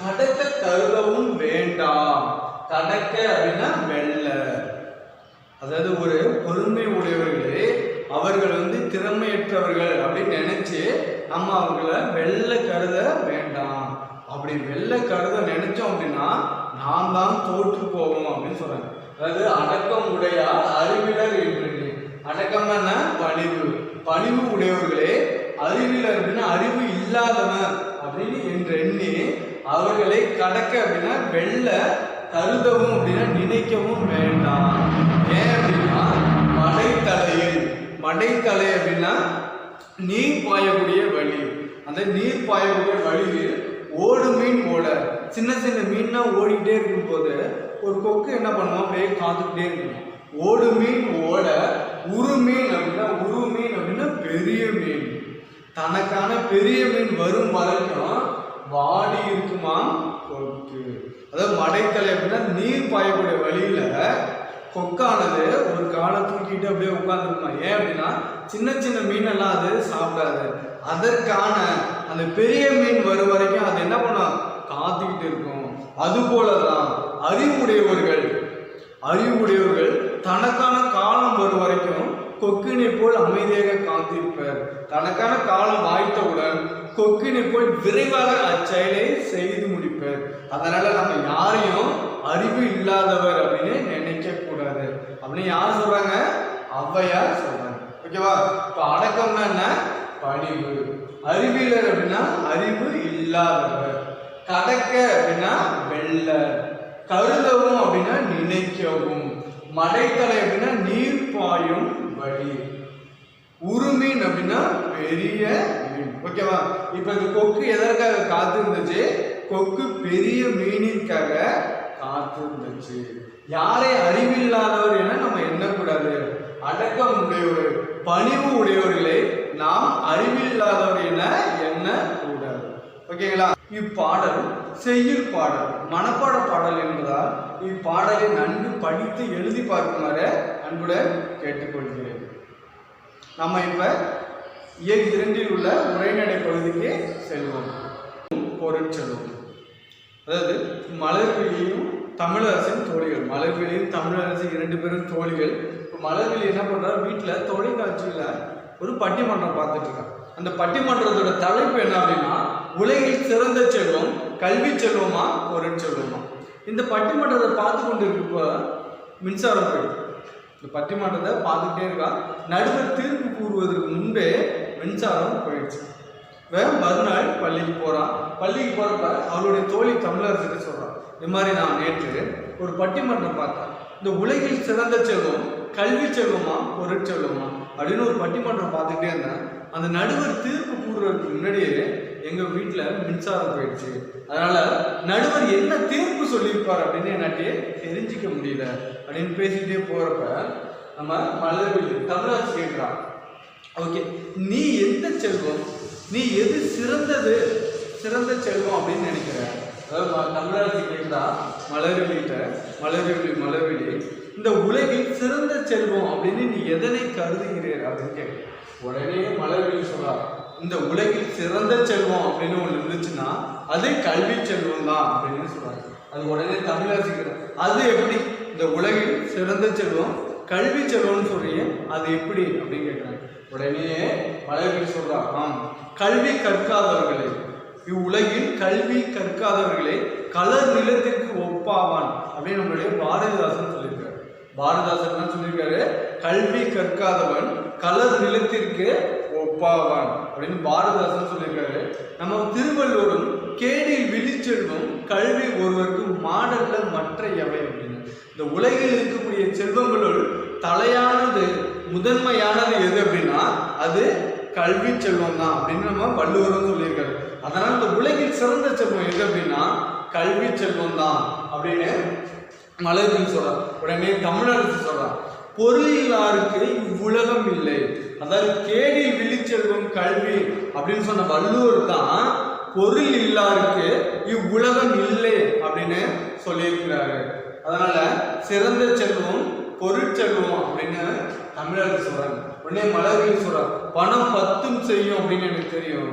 கடக்க கருதவும் வேண்டாம். கடக்க அப்படின்னா வெல்ல. அதாவது ஒரு பொறுமை உடையவர்களே அவர்கள் திறமையற்றவர்கள் அப்படின்னு நினைச்சு நம்ம அவங்கள வெல்ல கருத வேண்டாம். அப்படி வெல்ல கருத நினைச்சோம் அப்படின்னா நாம் தான் தோற்று போவோம் அப்படின்னு சொல்றாங்க. அதாவது அடக்கம் உடையார் அறிவிலர் என்று. அடக்கம் என்ன? பணிவு. பணிவு உடையவர்களே அறிவிலர் அப்படின்னா அறிவு இல்லாதவன் அப்படின்னு என்று எண்ணி அவர்களை கடக்க அப்படின்னா வெல்ல கருதவும் அப்படின்னா நினைக்கவும் வேண்டாம். ஏன் அப்படின்னா மடைத்தலை அப்படின்னா நீர் பாயக்கூடிய வழி. அந்த நீர் பாயக்கூடிய வழியில் ஓடு மீன் ஓட சின்ன சின்ன மீன்னா ஓடிக்கிட்டே இருக்கும் போது ஒரு கொக்கு என்ன பண்ணுவோம்? அப்படியே காத்துக்கிட்டே இருக்கும். ஓடு மீன் ஓட உரு மீன் அப்படின்னா பெரிய மீன். தனக்கான பெரிய மீன் வரும் வரைக்கும் வாடி இருக்குமாம் கொக்கு. அதாவது மடைத்தலை அப்படின்னா நீர் பாயக்கூடிய வழியில கொக்கானது ஒரு காலை தூக்கிட்டு அப்படியே உட்காந்துருக்குமா. ஏன் அப்படின்னா சின்ன சின்ன மீனெல்லாம் அது சாப்பிடாது. அதற்கான அந்த பெரிய மீன் வரும் வரைக்கும் அது என்ன பண்ணும்? காத்துக்கிட்டு இருக்கும். அது போலதான் அறிவுடையவர்கள் தனக்கான காலம் வரும் வரைக்கும் கொக்கினை போல் அமைதியாக காத்திருப்பர். தனக்கான காலம் வாய்த்தவுடன் கொக்கினை போல் விரைவாக அச்செயலை செய்து முடிப்பர். அதனால நம்ம யாரையும் அறிவு இல்லாதவர் அப்படின்னு நினைக்க கூடாது அப்படின்னு யார் சொல்றாங்க? ஔவையார் சொல்றாங்க. ஓகேவா? இப்ப அடக்கம்னா என்ன? பணிவு. அறிவியலர் அப்படின்னா அறிவு இல்லாதவர். கடக்க அப்படின்னா வெல்ல. கருதவும் அப்படின்னா நினைக்கவும். மடைத்தலை அப்படின்னா நீர் பாயும் வழி. உருமீன் அப்படின்னா பெரிய மீன். ஓகேவா? இப்ப இந்த கொக்கு எதற்காக காத்து இருந்துச்சு? கொக்கு பெரிய மீனிற்காக காத்து இருந்துச்சு. யாரை அறிவில்லாதவர் என நம்ம எண்ணக்கூடாது. அடக்கம் உடையவர், பணிவு உடையவர்களை நாம் அறிவில்லாதவர் என எண்ணக்கூடாது. ஓகேங்களா? இப்பாடல் செய்யுள் பாடல், மனப்பாட பாடல் என்பதால் இப்பாடலை நன்கு படித்து எழுதி பார்க்குமாறு அன்புடன் கேட்டுக்கொள்கிறேன். நம்ம இப்ப இயல் 2 உள்ள உரைநடை பகுதிக்கு செல்வோம். பொருட்செல்வம். அதாவது மலர்விழியும் தமிழரசின் தோழிகள். மலர்விழியும் தமிழரசி 2 பேரும் தோழிகள். இப்போ மலர்விழி என்ன பண்றாரு? வீட்டுல தொலைக்காட்சியில ஒரு பட்டிமன்றம் பார்த்துட்டு இருக்காங்க. அந்த பட்டிமன்றத்தோட தலைப்பு என்ன அப்படின்னா, உலகில் சிறந்த செல்வம் கல்வி செல்வமா பொருட்செல்வமா. இந்த பட்டிமன்றத்தை பார்த்து கொண்டு இருக்கப்ப மின்சாரம் போயிடுது. இந்த பட்டிமன்றத்தை பார்த்துக்கிட்டே இருக்கா. நடுவர் தீர்ப்பு கூறுவதற்கு முன்பே மின்சாரம் போயிடுச்சு. மறுநாள் பள்ளிக்கு போறான். பள்ளிக்கு போறப்ப அவளுடைய தோழி தமிழரசிட்ட சொல்றான், இது மாதிரி நான் நேற்று ஒரு பட்டிமன்றம் பார்த்தேன். இந்த உலகில் சிறந்த செல்வம் கல்வி செல்வமா பொருட்செல்வமா அப்படின்னு ஒரு பட்டிமன்றம் பார்த்துக்கிட்டே இருந்தேன். அந்த நடுவர் தீர்ப்பு கூறுறதுக்கு முன்னாடியே எங்க வீட்டுல மின்சாரம் போயிடுச்சு. அதனால நடுவர் என்ன தீர்ப்பு சொல்லியிருப்பார் அப்படின்னு என்னாட்டே தெரிஞ்சிக்க முடியல அப்படின்னு பேசிக்கிட்டே போறப்ப நம்ம மலர்விழி தமிழரசி கேட்கிறான், ஓகே, நீ எந்த செல்வம், நீ எது சிறந்த செல்வம் அப்படின்னு நினைக்கிற? அதாவது தமிழரசி கேட்கிறா மலர்விழிட்ட, மலர்விழி இந்த உலகில் சிறந்த செல்வம் அப்படின்னு நீ எதனை கருதுகிறீர் அப்படின்னு கேட்க. உடனே மலர்விழி சொல்றா, இந்த உலகில் சிறந்த செல்வம் அப்படின்னு ஒன்று இருந்துச்சுன்னா அது கல்வி செல்வம் தான் அப்படின்னு சொல்றாங்க. அது உடனே தமிழரசி கேட்க, அது எப்படி இந்த உலகில் சிறந்த செல்வம் கல்வி செல்வம்னு சொல்றீங்க, அது எப்படி அப்படின்னு கேட்கிறாங்க. உடனே மலர்விழி சொல்றா, கல்வி கற்காதவர்களை, இவ்வுலகில் கல்வி கற்காதவர்களை கலர் நிலத்திற்கு ஒப்பாவான் அப்படின்னு நம்மளுடைய பாரதிதாசன் சொல்லியிருக்காரு. பாரதிதாசன் என்ன சொல்லியிருக்காரு? கல்வி கற்காதவன் கலர் நிலத்திற்கு ஒப்பாவான் அப்படின்னு பாரதிதாசன் சொல்லியிருக்காரு. நம்ம திருவள்ளுவரும் கேடில் விழிச்செல்வம் கல்வி ஒருவருக்கு மாடல்ல மற்ற எவை அப்படின்னு. இந்த உலகில் இருக்கக்கூடிய செல்வங்களுள் தலையானது முதன்மையானது எது அப்படின்னா அது கல்வி செல்வம் தான் அப்படின்னு நம்ம வள்ளுவரும் சொல்லியிருக்காரு. அதனால இந்த உலகில் சிறந்த செல்வம் எது அப்படின்னா கல்வி செல்வம் தான் அப்படின்னு மலர்விழி சொல்றான். உடனே தமிழரசி சொல்றான், பொருள் இல்லாருக்கு இவ்வுலகம் இல்லை. அதாவது கேடில் விழிச்செல்வம் கல்வி அப்படின்னு சொன்ன வள்ளுவர் தான் பொருள் இல்லாருக்கு இவ்வுலகம் இல்லை அப்படின்னு சொல்லியிருக்கிறாரு. அதனால சிறந்த செல்வம் பொருட்செல்வம் அப்படின்னு தமிழரசி சொல்றாங்க. உடனே மலர்விழி சொல்றாங்க, பணம் 10 செய்யும் அப்படின்னு எனக்கு தெரியும்.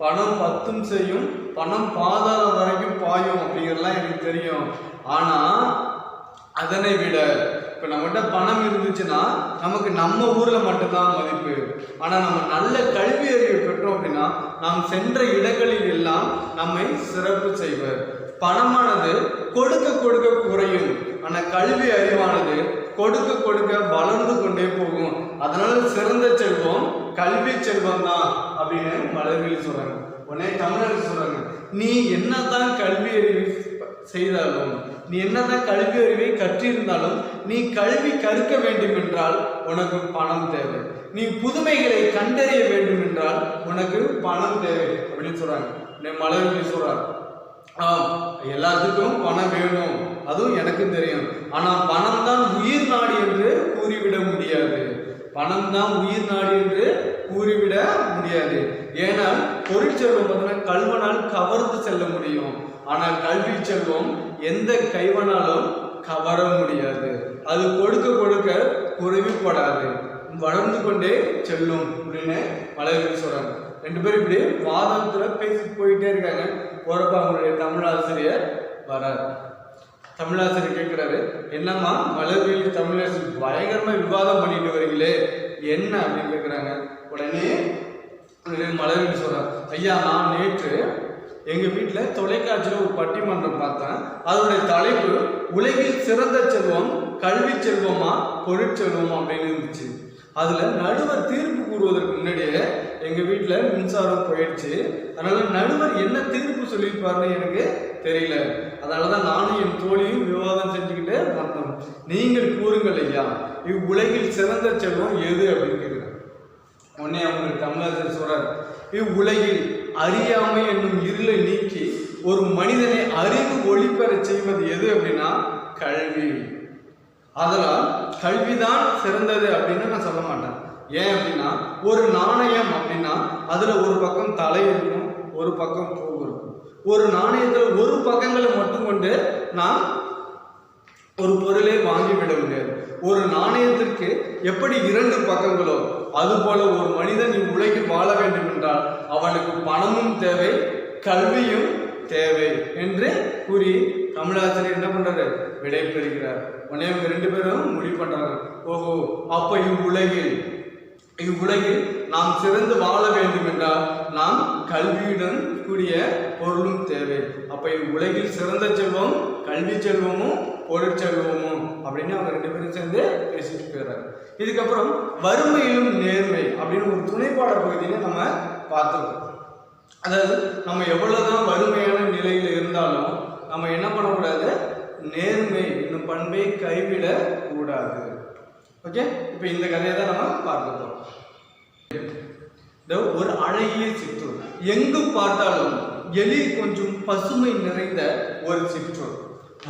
பணம் 10 செய்யும், பணம் பாதாளம் வரைக்கும் பாயும் அப்படிங்கிறதுலாம் எனக்கு தெரியும். ஆனா அதனை விட இப்ப நம்மகிட்ட பணம் இருந்துச்சுன்னா நமக்கு நம்ம ஊர்ல மட்டும்தான் மதிப்பு. ஆனா நம்ம நல்ல கல்வி அறிவை பெற்றோம் அப்படின்னா நாம் சென்ற இடங்களில் எல்லாம் நம்மை சிறப்பு செய்வர். பணமானது கொடுக்க கொடுக்க குறையும், ஆனா கல்வி அறிவானது கொடுக்க கொடுக்க வளர்ந்து கொண்டே போகும். அதனால சிறந்த செல்வம் கல்வி செல்வம் தான் அப்படின்னு மலர்விழி சொல்றாங்க. உடனே தமிழரசி சொல்றாங்க, நீ என்னதான் கல்வி அறிவு செய்தாலும், நீ என்னதான் கல்வி அறிவை கற்றிருந்தாலும், நீ கல்வி கற்க வேண்டும் என்றால் உனக்கு பணம் தேவை. நீ புதுமைகளை கண்டறிய வேண்டும் என்றால் உனக்கு பணம் தேவை அப்படின்னு சொல்றாங்க. மலர்விழி சொல்றாங்க, எல்லாத்துக்கும் பணம் வேணும், அதுவும் எனக்கும் தெரியும். ஆனா பணம் தான் உயிர் நாடி என்று கூறிவிட முடியாது. பணம் தான் உயிர் நாடி என்று கூறிவிட முடியாது. ஏனால் பொருட்செல்வம் பார்த்தீங்கன்னா கல்வனால் கவர்ந்து செல்ல முடியும். ஆனால் கல்வி செல்வம் எந்த கைவனாலும் கவர முடியாது. அது கொடுக்க கொடுக்க குறைவுபடாது, வளர்ந்து கொண்டே செல்லும் அப்படின்னு மலர்விழி சொல்றாங்க. 2 பேரும் இப்படி வாதத்துல பேசி போயிட்டே இருக்காங்க. போறப்ப அவங்களுடைய தமிழாசிரியர் வராரு. தமிழாசிரியர் கேட்கிறாரு, என்னம்மா மலர்விழி தமிழரசி பயங்கரமா விவாதம் பண்ணிட்டு வரீங்களே, என்ன அப்படின்னு கேட்குறாங்க. உடனே மலர்விழி சொல்கிறார், ஐயா நான் நேற்று எங்கள் வீட்டில் தொலைக்காட்சியில் ஒரு பட்டிமன்றம் பார்த்தேன். அதோடைய தலைப்பு உலகில் சிறந்த செல்வம் கல்வி செல்வமா பொருட்செல்வமா அப்படின்னு இருந்துச்சு. அதில் நடுவர் தீர்ப்பு கூறுவதற்கு முன்னாடியே எங்கள் வீட்டில் மின்சாரம் போயிடுச்சு. அதனால நடுவர் என்ன தீர்ப்பு சொல்லியிருப்பாருன்னு எனக்கு தெரியல. அதனால தான் நானும் என் தோழியும் விவாதம் செஞ்சுக்கிட்டு வந்தோம். நீங்கள் கூறுங்கள் ஐயா, இவ்வுலகில் சிறந்த செல்வம் எது அப்படின்னு கேட்குறேன். உடனே அவங்க தமிழாசிரியர் சொல்றார், இவ்வுலகில் அறியாமை என்னும் இருளை நீக்கி ஒரு மனிதனை அறிவு ஒளி பெற செய்வது எது அப்படின்னா கல்வி. அதனால் கல்விதான் சிறந்தது அப்படின்னு நான் சொல்ல மாட்டேன். ஏன் அப்படின்னா ஒரு நாணயம் அப்படின்னா அதுல ஒரு பக்கம் தலை இருக்கும், ஒரு பக்கம் பூ இருக்கும். ஒரு நாணயத்துல ஒரு பக்கங்களை மட்டும் கொண்டு நாம் ஒரு பொருளை வாங்கிவிட முடியாது. ஒரு நாணயத்திற்கு எப்படி 2 பக்கங்களோ அதுபோல ஒரு மனிதன் இவ்வுலகில் வாழ வேண்டும் என்றால் அவனுக்கு பணமும் தேவை, கல்வியும் தேவை என்று கூறி தமிழாசிரியர் என்ன பண்றாரு, விடை பெறுகிறார். உடனே 2 பேரும் முடிவு பண்றாங்க, ஓஹோ அப்ப இவ்வுலகில் நாம் சிறந்து வாழ வேண்டும் என்றால் நாம் கல்வியுடன் கூடிய பொருளும் தேவை. அப்ப இவ்வுலகில் சிறந்த செல்வம் கல்வி செல்வமும் பொருட்செல்வமும் அப்படின்னு அவங்க 2 பேரும் சேர்ந்து பேசிட்டு போயிடுறாங்க. இதுக்கப்புறம் வறுமையிலும் நேர்மை அப்படின்னு ஒரு துணைப்பாட பகுதியில நம்ம பார்த்துருக்கோம். அதாவது நம்ம எவ்வளவுதான் வறுமையான நிலையில இருந்தாலும் நம்ம என்ன பண்ணக்கூடாது, நேர்மை என்னும் பண்பை கைவிட கூடாது. ஓகே, இப்போ இந்த கதையை தான் நம்ம பார்க்க போறோம். ஒரு அழகிய சிற்றூர், எங்கு பார்த்தாலும் எழில் கொஞ்சம் பசுமை நிறைந்த ஒரு சிற்றூர்.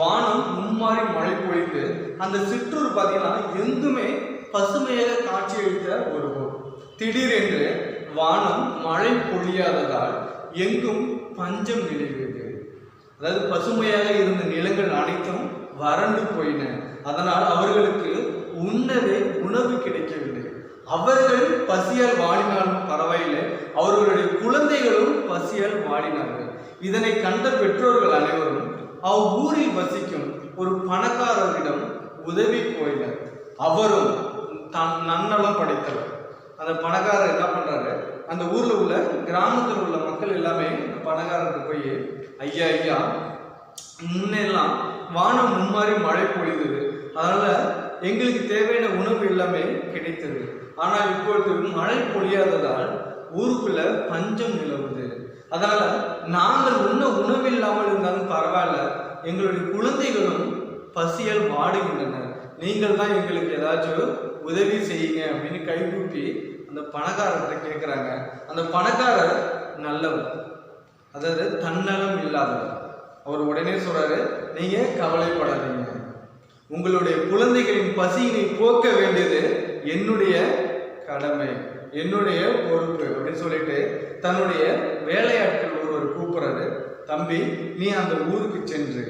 வானம் மும்மாறி மழை பொழிந்து அந்த சிற்றூர் பார்த்தீங்கன்னா எங்குமே பசுமையாக காட்சியளித்த ஒரு ஊர். திடீரென்று வானம் மழை பொழியாததால் எங்கும் பஞ்சம் நிலவியது. அதாவது பசுமையாக இருந்த நிலங்கள் அனைத்தும் வறண்டு போயின. அதனால் அவர்களுக்கு உண்ணவே உணவு கிடைக்கவில்லை. அவர்கள் பசியால் வாடினாலும் பரவாயில்லை, அவர்களுடைய குழந்தைகளும் பசியால் வாடினார்கள். இதனை கண்ட பெற்றோர்கள் அனைவரும் அவ்வூரில் வசிக்கும் ஒரு பணக்காரரிடம் உதவி போயினர். அவரும் தான் நன்னலம் படைத்தவர். அந்த பணக்காரர் என்ன பண்றாரு, அந்த ஊர்ல உள்ள கிராமத்தில் உள்ள மக்கள் எல்லாமே பணக்காரருக்கு போய், ஐயா ஐயா முன்னெல்லாம் வானம் மும்மாறி மழை பொழிந்தது, அதனால எங்களுக்கு தேவையான உணவு எல்லாமே கிடைத்தது. ஆனால் இப்பொழுது மழை பொழியாததால் ஊருக்குள்ள பஞ்சம் நிலவுது. அதனால நாங்கள் உணவு இல்லாமல் இருந்தாலும் பரவாயில்ல, எங்களுடைய குழந்தைகளும் பசியால் வாடுகின்றனர், நீங்கள் தான் எங்களுக்கு ஏதாச்சும் உதவி செய்யுங்க அப்படின்னு கைகூப்பி அந்த பணக்காரர்கிட்ட கேட்குறாங்க. அந்த பணக்காரர் நல்லவர், அதாவது தன்னலம் இல்லாதவர். அவர் உடனே சொல்றாரு, நீங்க கவலைப்படாதீங்க, உங்களுடைய குழந்தைகளின் பசியினை போக்க வேண்டியது என்னுடைய கடமை, என்னுடைய பொறுப்பு அப்படின்னு சொல்லிட்டு தன்னுடைய வேலையாட்கள் ஒருவர் கூப்பிடுறாரு. தம்பி, நீ அந்த ஊருக்கு சென்று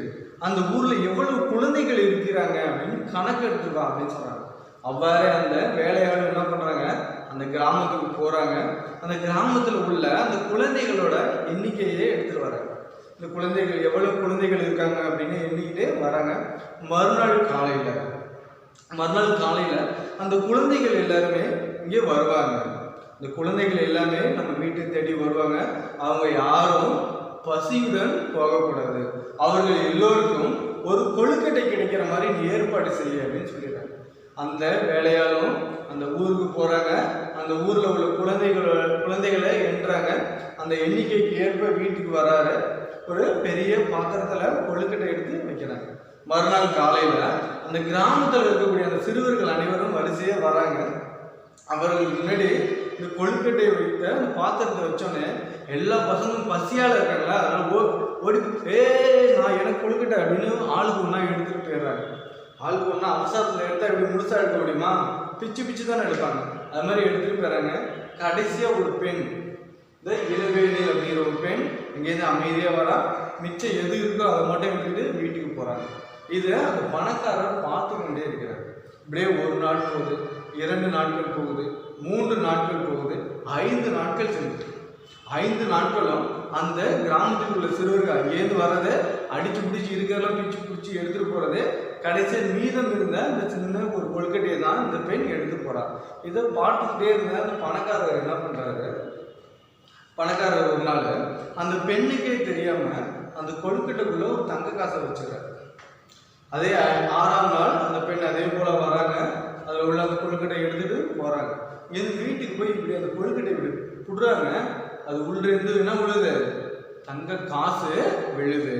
அந்த ஊர்ல எவ்வளவு குழந்தைகள் இருக்கிறாங்க அப்படின்னு கணக்கு எடுத்துருவா அப்படின்னு சொல்றாங்க. அவ்வாறு அந்த வேலையாளர் என்ன பண்றாங்க, அந்த கிராமத்துக்கு போறாங்க. அந்த கிராமத்துல உள்ள அந்த குழந்தைகளோட எண்ணிக்கையே எடுத்துட்டு வராங்க. இந்த குழந்தைகள் எவ்வளவு குழந்தைகள் இருக்காங்க அப்படின்னு எண்ணிக்கிட்டே வராங்க. மறுநாள் காலையில அந்த குழந்தைகள் எல்லாருமே இங்கே வருவாங்க. இந்த குழந்தைகள் எல்லாமே நம்ம வீட்டை தேடி வருவாங்க. அவங்க யாரும் பசியுடன் போகக்கூடாது, அவர்கள் எல்லோருக்கும் ஒரு கொழுக்கட்டை கிடைக்கிற மாதிரி நீ ஏற்பாடு செய்ய அப்படின்னு சொல்லிடுறாங்க. அந்த வேலையாலும் அந்த ஊருக்கு போறாங்க. அந்த ஊர்ல உள்ள குழந்தைகளை எண்ணுறாங்க. அந்த எண்ணிக்கைக்கு ஏற்ப வீட்டுக்கு வராரு. ஒரு பெரிய பாத்திரத்துல கொழுக்கட்டை எடுத்து வைக்கிறாங்க. மறுநாள் காலையில அந்த கிராமத்தில் இருக்கக்கூடிய அந்த சிறுவர்கள் அனைவரும் வரிசையா வராங்க. அவர்களுக்கு முன்னாடி இந்த கொழுக்கட்டையை வைத்த அந்த பாத்திரத்தை வச்சோன்னே எல்லா பசங்களும் பசியால இருக்காங்களா, அதனால ஓடி நான் எனக்கு கொழுக்கட்டை அப்படின்னு ஆளுக்கு ஒன்றா எடுத்துட்டு போயிடுறாங்க. ஆளுக்கு ஒன்றா அவசரத்தில் எடுத்தா எப்படி முழுசா எடுக்க முடியுமா, பிச்சு தானே எடுப்பாங்க. அது மாதிரி எடுத்துட்டு போயிடுறாங்க. கடைசியா ஒரு பெண், இந்த இளவேணி அப்படிங்கிற ஒரு பெண் இங்கேருந்து அமைதியாக வரா. மிச்சம் எது இருக்கோ அதை மட்டும் எடுத்துட்டு வீட்டுக்கு போறாங்க. இதை அந்த பணக்காரர் பார்த்து கொண்டே இருக்கிறார். இப்படியே 1 நாள் போகுது, 2 நாட்கள் போகுது, 3 நாட்கள் போகுது, 5 நாட்கள் சென்று 5 நாட்களும் அந்த கிராமத்தில் உள்ள சிறுவர்கள் அங்கேருந்து வர்றது, அடிச்சு பிடிச்சி இருக்கிறதெல்லாம் பிடிச்சி எடுத்துட்டு போறது, கடைசியில் மீதம் இருந்த அந்த சின்ன ஒரு கொழுக்கட்டையை தான் இந்த பெண் எடுத்து போறாங்க. போறா. இதை பார்த்துக்கிட்டே இருந்த அந்த பணக்காரர் என்ன பண்றாரு, பணக்காரர் ஒரு நாள் அந்த பெண்ணுக்கே தெரியாம அந்த கொழுக்கட்டைக்குள்ள ஒரு தங்க காசை வச்சுக்கிறாரு. அதே 6ஆம் நாள் அந்த பெண் அதே போல வராங்க, அதில் உள்ள அந்த கொழுக்கட்டை எடுத்துட்டு போறாங்க. இது வீட்டுக்கு போய் இப்படி அந்த கொழுக்கட்டை விடுறாங்க, அது உள்ள இருந்து என்ன விழுது, தங்க காசு விழுது,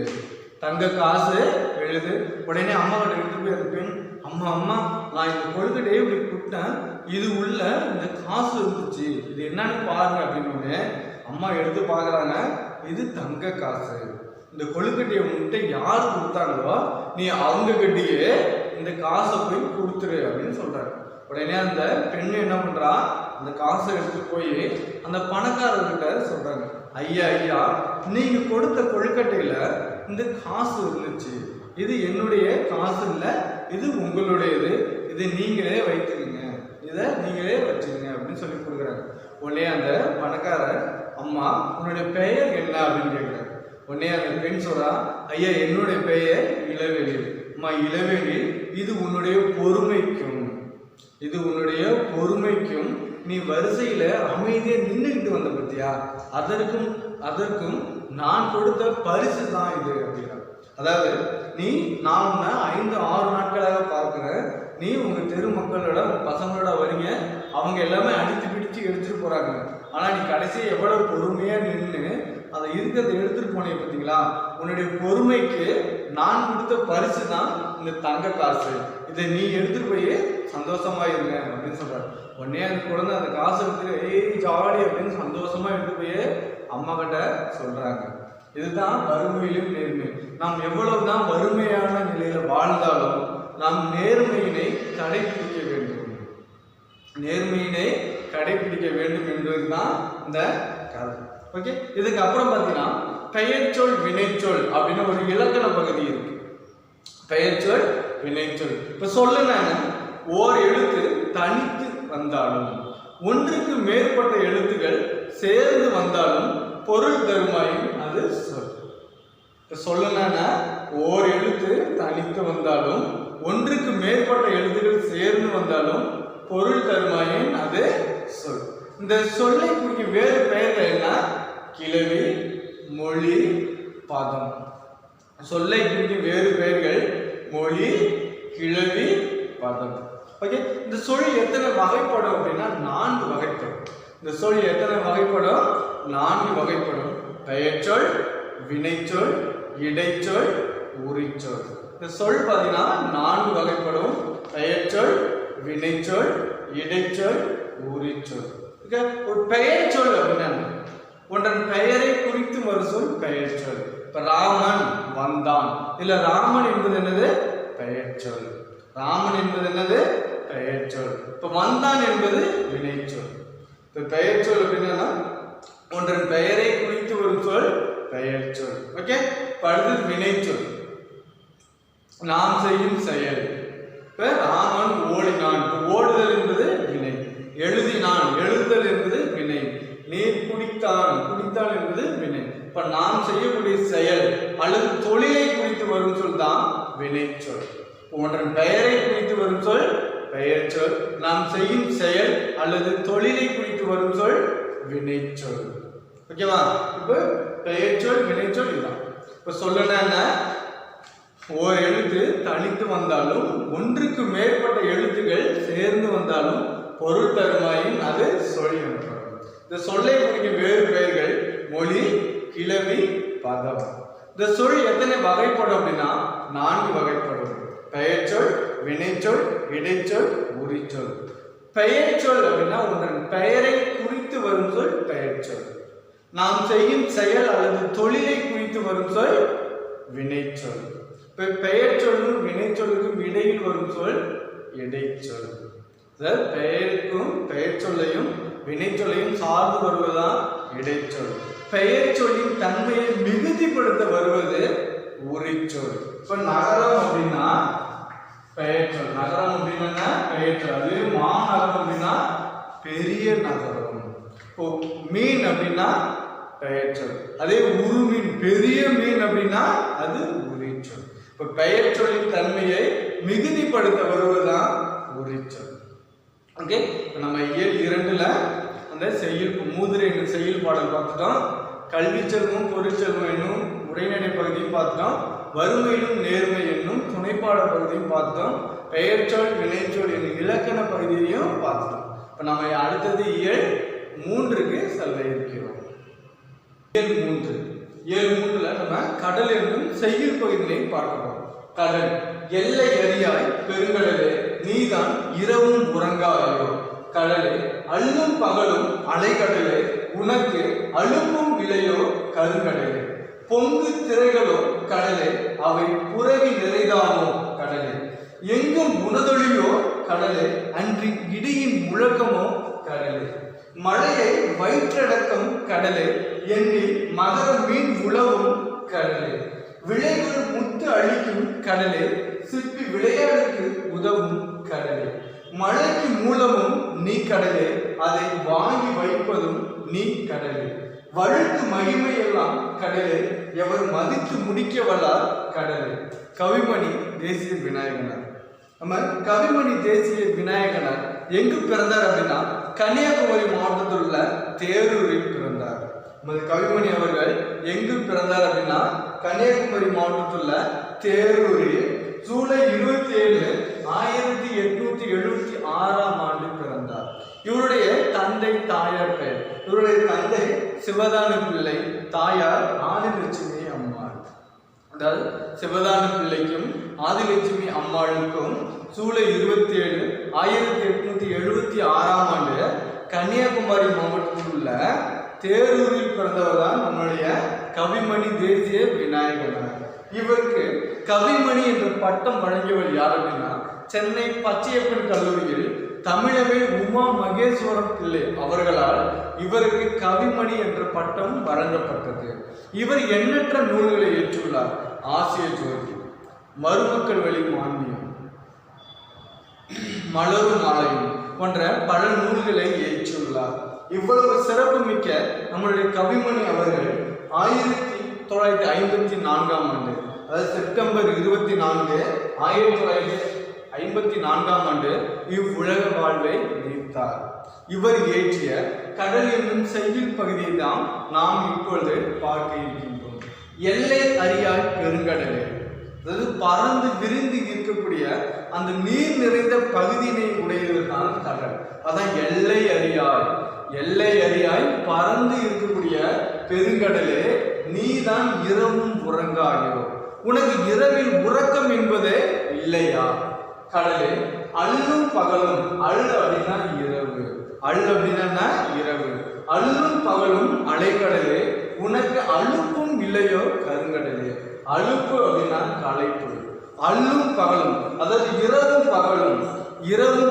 தங்க காசு விழுது. உடனே அம்மா கிட்ட எடுத்து போய் அந்த பெண், அம்மா அம்மா நான் இந்த கொழுக்கட்டையை இப்படி விட்டேன், இது உள்ள இந்த காசு இருந்துச்சு, இது என்னன்னு பாருங்க அப்படின்னு. அம்மா எடுத்து பார்க்குறாங்க, இது தங்க காசு. இந்த கொழுக்கட்டையை உங்ககிட்ட யார் கொடுத்தாங்களோ நீ அவங்க கிட்டயே இந்த காசை போய் கொடுத்துரு அப்படின்னு சொல்றாரு. உடனே அந்த பெண்ணு என்ன பண்றா, அந்த காசை எடுத்து போய் அந்த பணக்காரர்கிட்ட சொல்றாங்க, ஐயா ஐயா நீங்க கொடுத்த கொழுக்கட்டையில இந்த காசு இருந்துச்சு, இது என்னுடைய காசு இல்லை, இது உங்களுடையது, இது நீங்களே வைத்துக்கங்க, இதை நீங்களே வச்சுக்கங்க அப்படின்னு சொல்லி கொடுக்குறாங்க. உடனே அந்த பணக்காரர், அம்மா உன்னுடைய பெயர் என்ன அப்படின்னு கேட்குறாங்க. உடனே அந்த பெண் சொல்றா, ஐயா என்னுடைய பெயர் இளவேலி. அம்மா இளவேலி, இது உன்னுடைய பொறுமைக்கும், இது உன்னுடைய பொறுமைக்கும் நீ வரிசையில அமைதியா நின்றுக்கிட்டு வந்த பத்தியா, அதற்கும் நான் கொடுத்த பரிசு தான் இது அப்படின்னா. அதாவது நான் உன்னை 5-6 நாட்களாக பார்க்கிறேன், நீ உங்க தெரு மக்களோட பசங்களோட வரீங்க, அவங்க எல்லாமே அடித்து பிடிச்சு எடுத்துட்டு போறாங்க, ஆனா நீ கடைசி எவ்வளவு பொறுமையா நின்று அதை இருக்கிறத எடுத்துட்டு போனே பார்த்தீங்களா, உன்னுடைய பொறுமைக்கு நான் கொடுத்த பரிசு தான் இந்த தங்க காசு, இதை நீ எடுத்துட்டு போய் சந்தோஷமா இருங்க அப்படின்னு சொல்றாரு. உடனே அந்த குழந்தை அந்த காசை எடுத்துட்டு ஏய் ஜாலி அப்படின்னு சந்தோஷமா எடுத்து போய் அம்மா கிட்ட சொல்றாங்க. இதுதான் வறுமையிலும் நேர்மை. நாம் எவ்வளவுதான் வறுமையான நிலையில வாழ்ந்தாலும் நாம் நேர்மையினை கடைபிடிக்க வேண்டும், நேர்மையினை கடைபிடிக்க வேண்டும் என்பதுதான் இந்த கதை. ஓகே, இதுக்கு அப்புறம் பார்த்தீங்கன்னா பெயர்ச்சொல் வினைச்சொல் அப்படின்னு ஒரு இலக்கண பகுதி இருக்கு. பெயர்ச்சொல் வினைச்சொல். இப்ப சொல்லுங்க, ஓர் எழுத்து தனித்து வந்தாலும் ஒன்றுக்கு மேற்பட்ட எழுத்துக்கள் சேர்ந்து வந்தாலும் பொருள் தருமாயின் அது சொல். சொல்லுங்க, ஓர் எழுத்து தனித்து வந்தாலும் ஒன்றுக்கு மேற்பட்ட எழுத்துக்கள் சேர்ந்து வந்தாலும் பொருள் தருமாயின் அது சொல். இந்த சொல்லை குறிக்க வேறு பெயர்கள் என்ன, கிளவி, மொழி, பதம். சொல்லை குறிக்க வேறு பெயர்கள் மொழி, கிளவி, பதம். ஓகே, இந்த சொல் எத்தனை வகைப்படும் அப்படின்னா 4 வகைப்படும். இந்த சொல் எத்தனை வகைப்படும், 4 வகைப்படும். பெயர்ச்சொல், வினைச்சொல், இடைச்சொல், உரிச்சொல். இந்த சொல் பார்த்தீங்கன்னா 4 வகைப்படும். பெயர்ச்சொல், வினைச்சொல், இடைச்சொல், உரிச்சொல். ஒரு பெயர்ச்சொல் அப்படின்னா ஒன்றன் பெயரை குறித்து வரும் சொல் பெயர்ச்சொல். இப்ப ராமன் வந்தான், இல்ல ராமன் என்பது என்னது, பெயர்ச்சொல். ராமன் என்பது என்னது, பெயர்ச்சொல். இப்ப வந்தான் என்பது வினைச்சொல். இப்ப பெயர்ச்சொல் அப்படின்னா ஒன்றன் பெயரை குறித்து வரும் சொல் பெயர்ச்சொல். ஓகே, அடுத்தது வினைச்சொல், நாம் செய்யும் செயல். இப்ப ராமன் ஓடினான், ஓடுதல் என்பது வினை. எழுதினான், எழுதுதல் என்பது வினை. நீர் குடித்தான், குடித்தான் என்பது வினை. இப்ப நாம் செய்யக்கூடிய செயல் அல்லது தொழிலை குறித்து வரும் சொல் தான் வினைச்சொல். ஒன்றன் பெயரை குறித்து வரும் சொல் பெயர்ச்சொல், நாம் செய்யும் செயல் அல்லது தொழிலை குறித்து வரும் சொல் வினைச்சொல். ஓகேவா? இப்ப பெயர்ச்சொல், வினைச்சொல் இதுதான். இப்ப சொல்லணும்னா ஓர் எழுத்து தனித்து வந்தாலும் ஒன்றுக்கு மேற்பட்ட எழுத்துக்கள் சேர்ந்து வந்தாலும் பொருள் தருமாயின் அது சொல் எனப்படும். இந்த சொல்லை குறிக்கும் வேறு பெயர்கள் மொழி, கிளவி, பதம். இந்த சொல் எத்தனை வகைப்படும் அப்படின்னா 4 வகைப்படும். பெயர்ச்சொல், வினைச்சொல், இடைச்சொல், உரிச்சொல். பெயர்ச்சொல் அப்படின்னா ஒன்றன் பெயரை குறித்து வரும் சொல் பெயர்ச்சொல். நாம் செய்யும் செயல் அல்லது தொழிலை குறித்து வரும் சொல் வினைச்சொல். பெயர்ச்சொல்லும் வினைச்சொல்லுக்கும் இடையில் வரும் சொல் இடைச்சொல். பெயருக்கும் பெயர்ச்சொல்லையும் வினைச்சொல்லையும் சார்ந்து வருவதுதான் இடைச்சொல். பெயர்ச்சொல்லின் தன்மையை மிகுதிப்படுத்த வருவது உரிச்சொல். இப்ப நகரம் அப்படின்னா பெயர்ச்சொல், நகரம் அப்படின்னா பெயர்ச்சொல். அது மாநகரம் அப்படின்னா பெரிய நகரம். இப்போ மீன் அப்படின்னா பெயர்ச்சொல். அதே உருமீன், பெரிய மீன் அப்படின்னா அது உரிச்சொல். இப்ப பெயர்ச்சொல்லின் தன்மையை மிகுதிப்படுத்த வருவதுதான் உரிச்சொல். ஓகே, நம்ம இயல் 2ல அந்த செய்யுள் மூதுரை என்னும் செய்யுள் பாடல் பார்த்துட்டோம். கல்வி செல்வம் பொருட்செல்வம் என்னும் உரைநடை பகுதியும் பார்த்துட்டோம். வறுமையிலும் நேர்மை என்னும் துணைப்பாட பகுதியும் பார்த்தோம். பெயர்ச்சொல் வினைச்சொல் என்னும் இலக்கண பகுதியையும் பார்த்துட்டோம். இப்போ நம்ம அடுத்தது இயல் 3க்கு செல்ல இருக்கிறோம். இயல் 3ல நம்ம கடல் என்னும் செய்யுள் பகுதியையும் பார்க்கிறோம். கடல் எல்லை அறியாய் பெருங்கடலே நீதான் இரவும் உறங்காயோ. கடலே அள்ளும் பகலும் அலைக்கடலே உனக்கு அழுப்பும் விலையோ கருங்கடலே. பொங்கு திரைகளோ கடலே அவை புறவி நிறைதானோ கடலே. எங்கும் உணதொழியோ கடலே அன்றி இடியின் முழக்கமோ கடலே. மழையை வயிற்றடக்கம் கடலே எண்ணில் மகர மீன் உழவும் கடலே. விளைகள் முத்து அழிக்கும் கடலே சிற்பி விளையாடுக்கு உதவும் கடலே. மழைக்கு மூலமும் நீ கடலே அதை வாங்கி வைப்பதும் நீ கடலே. வழுக்கு மகிமையெல்லாம் கடலே எவர் மதித்து முடிக்க வல்லார் கடலே. கவிமணி தேசிய விநாயகனார். நம்ம கவிமணி தேசிய விநாயகனார் எங்கு பிறந்தார் அப்படின்னா கன்னியாகுமரி மாவட்டத்தில் உள்ள தேரூரில் பிறந்தார். நமது கவிமணி அவர்கள் எங்கு பிறந்தார் அப்படின்னா கன்னியாகுமரி மாவட்டத்தில் உள்ள தேரூரில் ஜூலை 27, 1876 பிறந்தார். இவருடைய தந்தை தாயார் பெயர். இவருடைய தந்தை சிவதான பிள்ளை, தாயார் ஆதிலட்சுமி அம்மாள். அதாவது சிவதான பிள்ளைக்கும் ஆதிலட்சுமி அம்மாளுக்கும் ஜூலை 27, 1876 கன்னியாகுமரி மாவட்டத்தில் உள்ள தேரூரில் பிறந்தவர் தான் நம்முடைய கவிமணி தேசிய விநாயகனார். இவருக்கு கவிமணி என்ற பட்டம் வழங்கியவர் யார் அப்படின்னா சென்னை பச்சையப்பன் கல்லூரியில் தமிழவேல் உமா மகேஸ்வரம் பிள்ளை அவர்களால் இவருக்கு கவிமணி என்ற பட்டம் வழங்கப்பட்டது. இவர் எண்ணற்ற நூல்களை ஏற்றுள்ளார். ஆசிய ஜோதி, மருமக்கள் வழி மானியம், மலரும் மாலையும் போன்ற பல நூல்களை ஏற்றுள்ளார். இவ்வளவு சிறப்பு மிக்க நம்மளுடைய கவிமணி அவர்கள் 1954 அதாவது செப்டம்பர் 24, 1954 இவ்வுலக வாழ்வை நீத்தார். இவர் இயற்றிய கடல் என்னும் செய்யுள் பகுதியை தான் நாம் இப்பொழுது பார்க்க இருக்கின்றோம். எல்லை அறியாய் பெருங்கடலே, அதாவது பறந்து விரிந்து இருக்கக்கூடிய அந்த நீர் நிறைந்த பகுதியினை உடையதுதான் கடல். அதான் எல்லை அறியாய். எல்லை அறியாய் பறந்து இருக்கக்கூடிய பெருங்கடலே நீதான் இரவும் உறங்காயோ. உனக்கு இரவில் உறக்கம் என்பதே இல்லையா. கடலே அள்ளும் பகலும், அள் அப்படின்னா இரவு, அள் அப்படின்னா இரவு, அள்ளும் பகலும் அலைக்கடலே உனக்கு அலுப்பும் இல்லையோ கருங்கடலே. அலுப்பு அப்படின்னா களைப்பு, அள்ளும் பகலும் அதாவது இரவும் பகலும், இரவு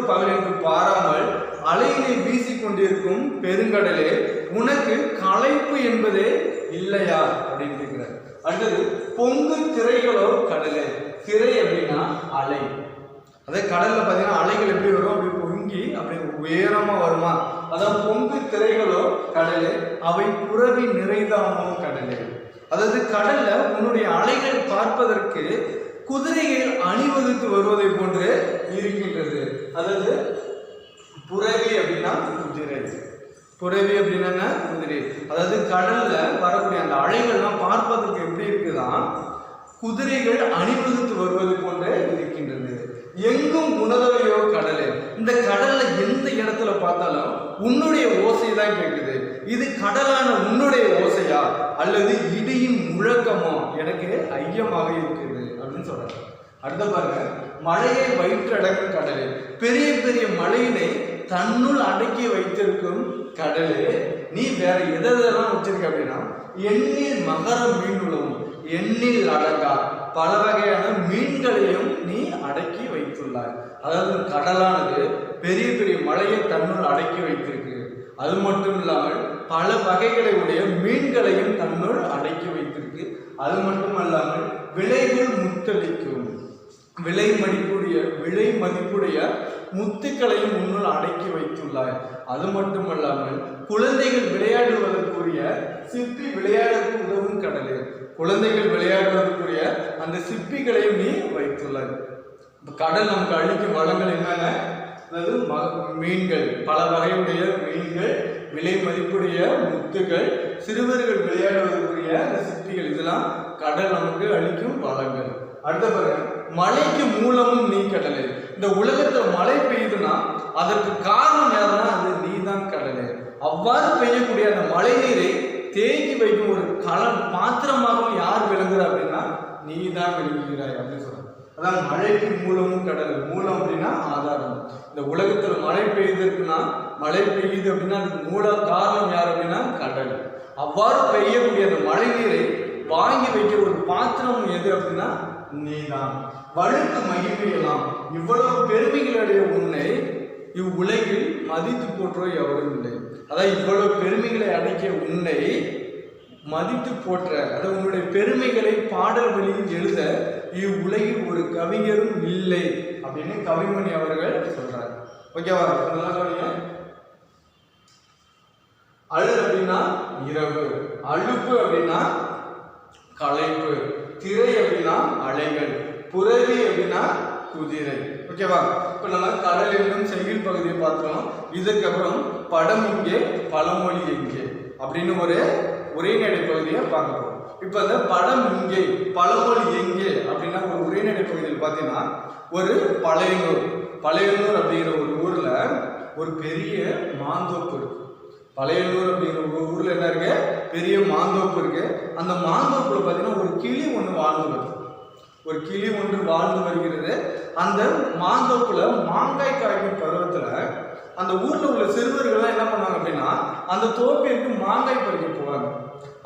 பகல் என்று பாராமல் அலையினை வீசிக்கொண்டிருக்கும் பெருங்கடலே உனக்கு களைப்பு என்பதே இல்லையா அப்படின்னு கேட்கிறார். அடுத்தது பொங்கு திரைகளோ கடலே. திரை அப்படின்னா அலை. அதே கடல்ல பாத்தீங்கன்னா அலைகள் எப்படி வரும், அப்படி பொங்கி அப்படி உயரமா வருமா, அதான் பொங்கு திரைகளோ கடலே அவை புறவி நிறைதானோ கடலே. அதாவது கடல்ல உன்னுடைய அலைகள் பார்ப்பதற்கு குதிரைகள் அணிவகுத்து வருவதை போன்று இருக்கின்றது. அதாவது புறவி அப்படின்னா குதிரை, புறவி அப்படின்னா குதிரை. அதாவது கடல்ல வரக்கூடிய அந்த அலைகள்லாம் பார்ப்பதற்கு எப்படி இருக்குதான் குதிரைகள் அணிவகுத்து வருவது போன்று இருக்கின்றது. எங்கும் உணர்வையோ கடலே. இந்த கடல்ல எந்த இடத்துல பார்த்தாலும் உன்னுடைய ஓசை தான் கேட்குது. இது கடலான உன்னுடைய ஓசையா அல்லது இடியின் முழக்கமோ எனக்கு ஐயமாக இருக்குது அப்படின்னு சொல்றாங்க. அடுத்த பாருங்க, மழையை வயிற்றடக்கும் கடலே. பெரிய பெரிய மழையினை தன்னுள் அடக்கி வைத்திருக்கும் கடலே நீ வேற எதெல்லாம் வச்சிருக்க அப்படின்னா எண்ணில் மகர மீன் உழவும், எண்ணில் அடங்கா பல வகையான மீன்களையும் நீ அடக்கி வைத்துள்ளாய். அதாவது கடலானது பெரிய பெரிய மழையை தன்னுள் அடக்கி வைத்திருக்கு. அது மட்டும் இல்லாமல் பல வகைகளை உடைய மீன்களையும் தன்னுள் அடக்கி வைத்திருக்கு. அது மட்டுமல்லாமல் விலைகள் முத்தளிக்கும், விலை மதிப்புடைய முத்துக்களையும் முன்னுள் அடக்கி வைத்துள்ளாய். அது மட்டுமல்லாமல் குழந்தைகள் விளையாடுவதற்குரிய சிப்பி விளையாடுவதற்கு உதவும் கடலே. குழந்தைகள் விளையாடுவதற்குரிய அந்த சிப்பிகளையும் நீ வைத்துள்ளாய். கடல் நமக்கு அளிக்கும் வளங்கள் என்னென்ன, அதாவது மீன்கள், பல வகையுடைய மீன்கள், விலை மதிப்புடைய முத்துகள், சிறுவர்கள் விளையாடுவதற்குரிய அந்த சிப்பிகள், இதெல்லாம் கடல் நமக்கு அளிக்கும் வளங்கள். அடுத்த பாருங்க, மழைக்கு மூலமும் நீ கடலே. இந்த உலகத்துல மழை பெய்யுதுன்னா அதற்கு காரணம் யாருன்னா அது நீதான் கடலே. அவ்வாறு பெய்யக்கூடிய அந்த மழை நீரை தேக்கி வைக்கும் ஒரு பாத்திரமாகவும் யார் விளங்குற அப்படின்னா நீ தான் விளங்குகிறாய் அப்படின்னு சொல்றாங்க. அதான் மழைக்கு மூலமும் கடல். மூலம் அப்படின்னா ஆதாரம். இந்த உலகத்துல மழை பெய்யுதுன்னா, மழை பெய்யுது அப்படின்னா அதுக்கு மூல காரணம் யார் அப்படின்னா கடல். அவ்வாறு பெய்யக்கூடிய அந்த மழை நீரை வாங்கி வைக்கிற ஒரு பாத்திரம் எது அப்படின்னா நீதான். வழுக்கு மகிமையெல்லாம், இவ்வளவு பெருமைகளுடைய உன்னை இவ்வுலகில் மதித்து போற்றோ எவரும் இல்லை. அதாவது இவ்வளவு பெருமைகளை அடக்கிய உன்னை மதித்து போற்ற, அதாவது உன்னுடைய பெருமைகளை பாடல் வழியில் எழுத இவ்வுலகில் ஒரு கவிஞரும் இல்லை அப்படின்னு கவிமணி அவர்கள் சொல்றாரு. ஓகேவா? அழு அப்படின்னா இரவு, அழுப்பு அப்படின்னா களைப்பு, திரை அப்படின்னா அலைகள், புரவி அப்படின்னா குதிரை. ஓகேவா? இப்ப நம்ம கடல் என்னும் செய்யுள் பகுதியை பார்த்தோம். இதுக்கப்புறம் படம் இங்கே பழமொழி எங்கே அப்படின்னு ஒரு உரைநடை பகுதியை பார்க்க போறோம். இப்ப இந்த படம் இங்கே பழமொழி எங்கே அப்படின்னா ஒரு உரைநடை பகுதியில் பார்த்தீங்கன்னா, ஒரு பழையனூர் அப்படிங்கிற ஒரு ஊர்ல ஒரு பெரிய மாந்தோப்பு இருக்கு. பழையனூர் அப்படிங்கிற ஒரு ஊர்ல என்ன இருக்கு? பெரிய மாந்தோப்பு இருக்கு. அந்த மாந்தோப்புல பார்த்தீங்கன்னா ஒரு கிளி ஒன்று வாழ்ந்து வருகிறது. அந்த மாந்தோப்புல மாங்காய் காய்க்கும் பருவத்துல அந்த ஊர்ல உள்ள சிறுவர்கள் என்ன பண்ணாங்க அப்படின்னா அந்த தோப்பிற்கு மாங்காய் பறிக்க போவாங்க.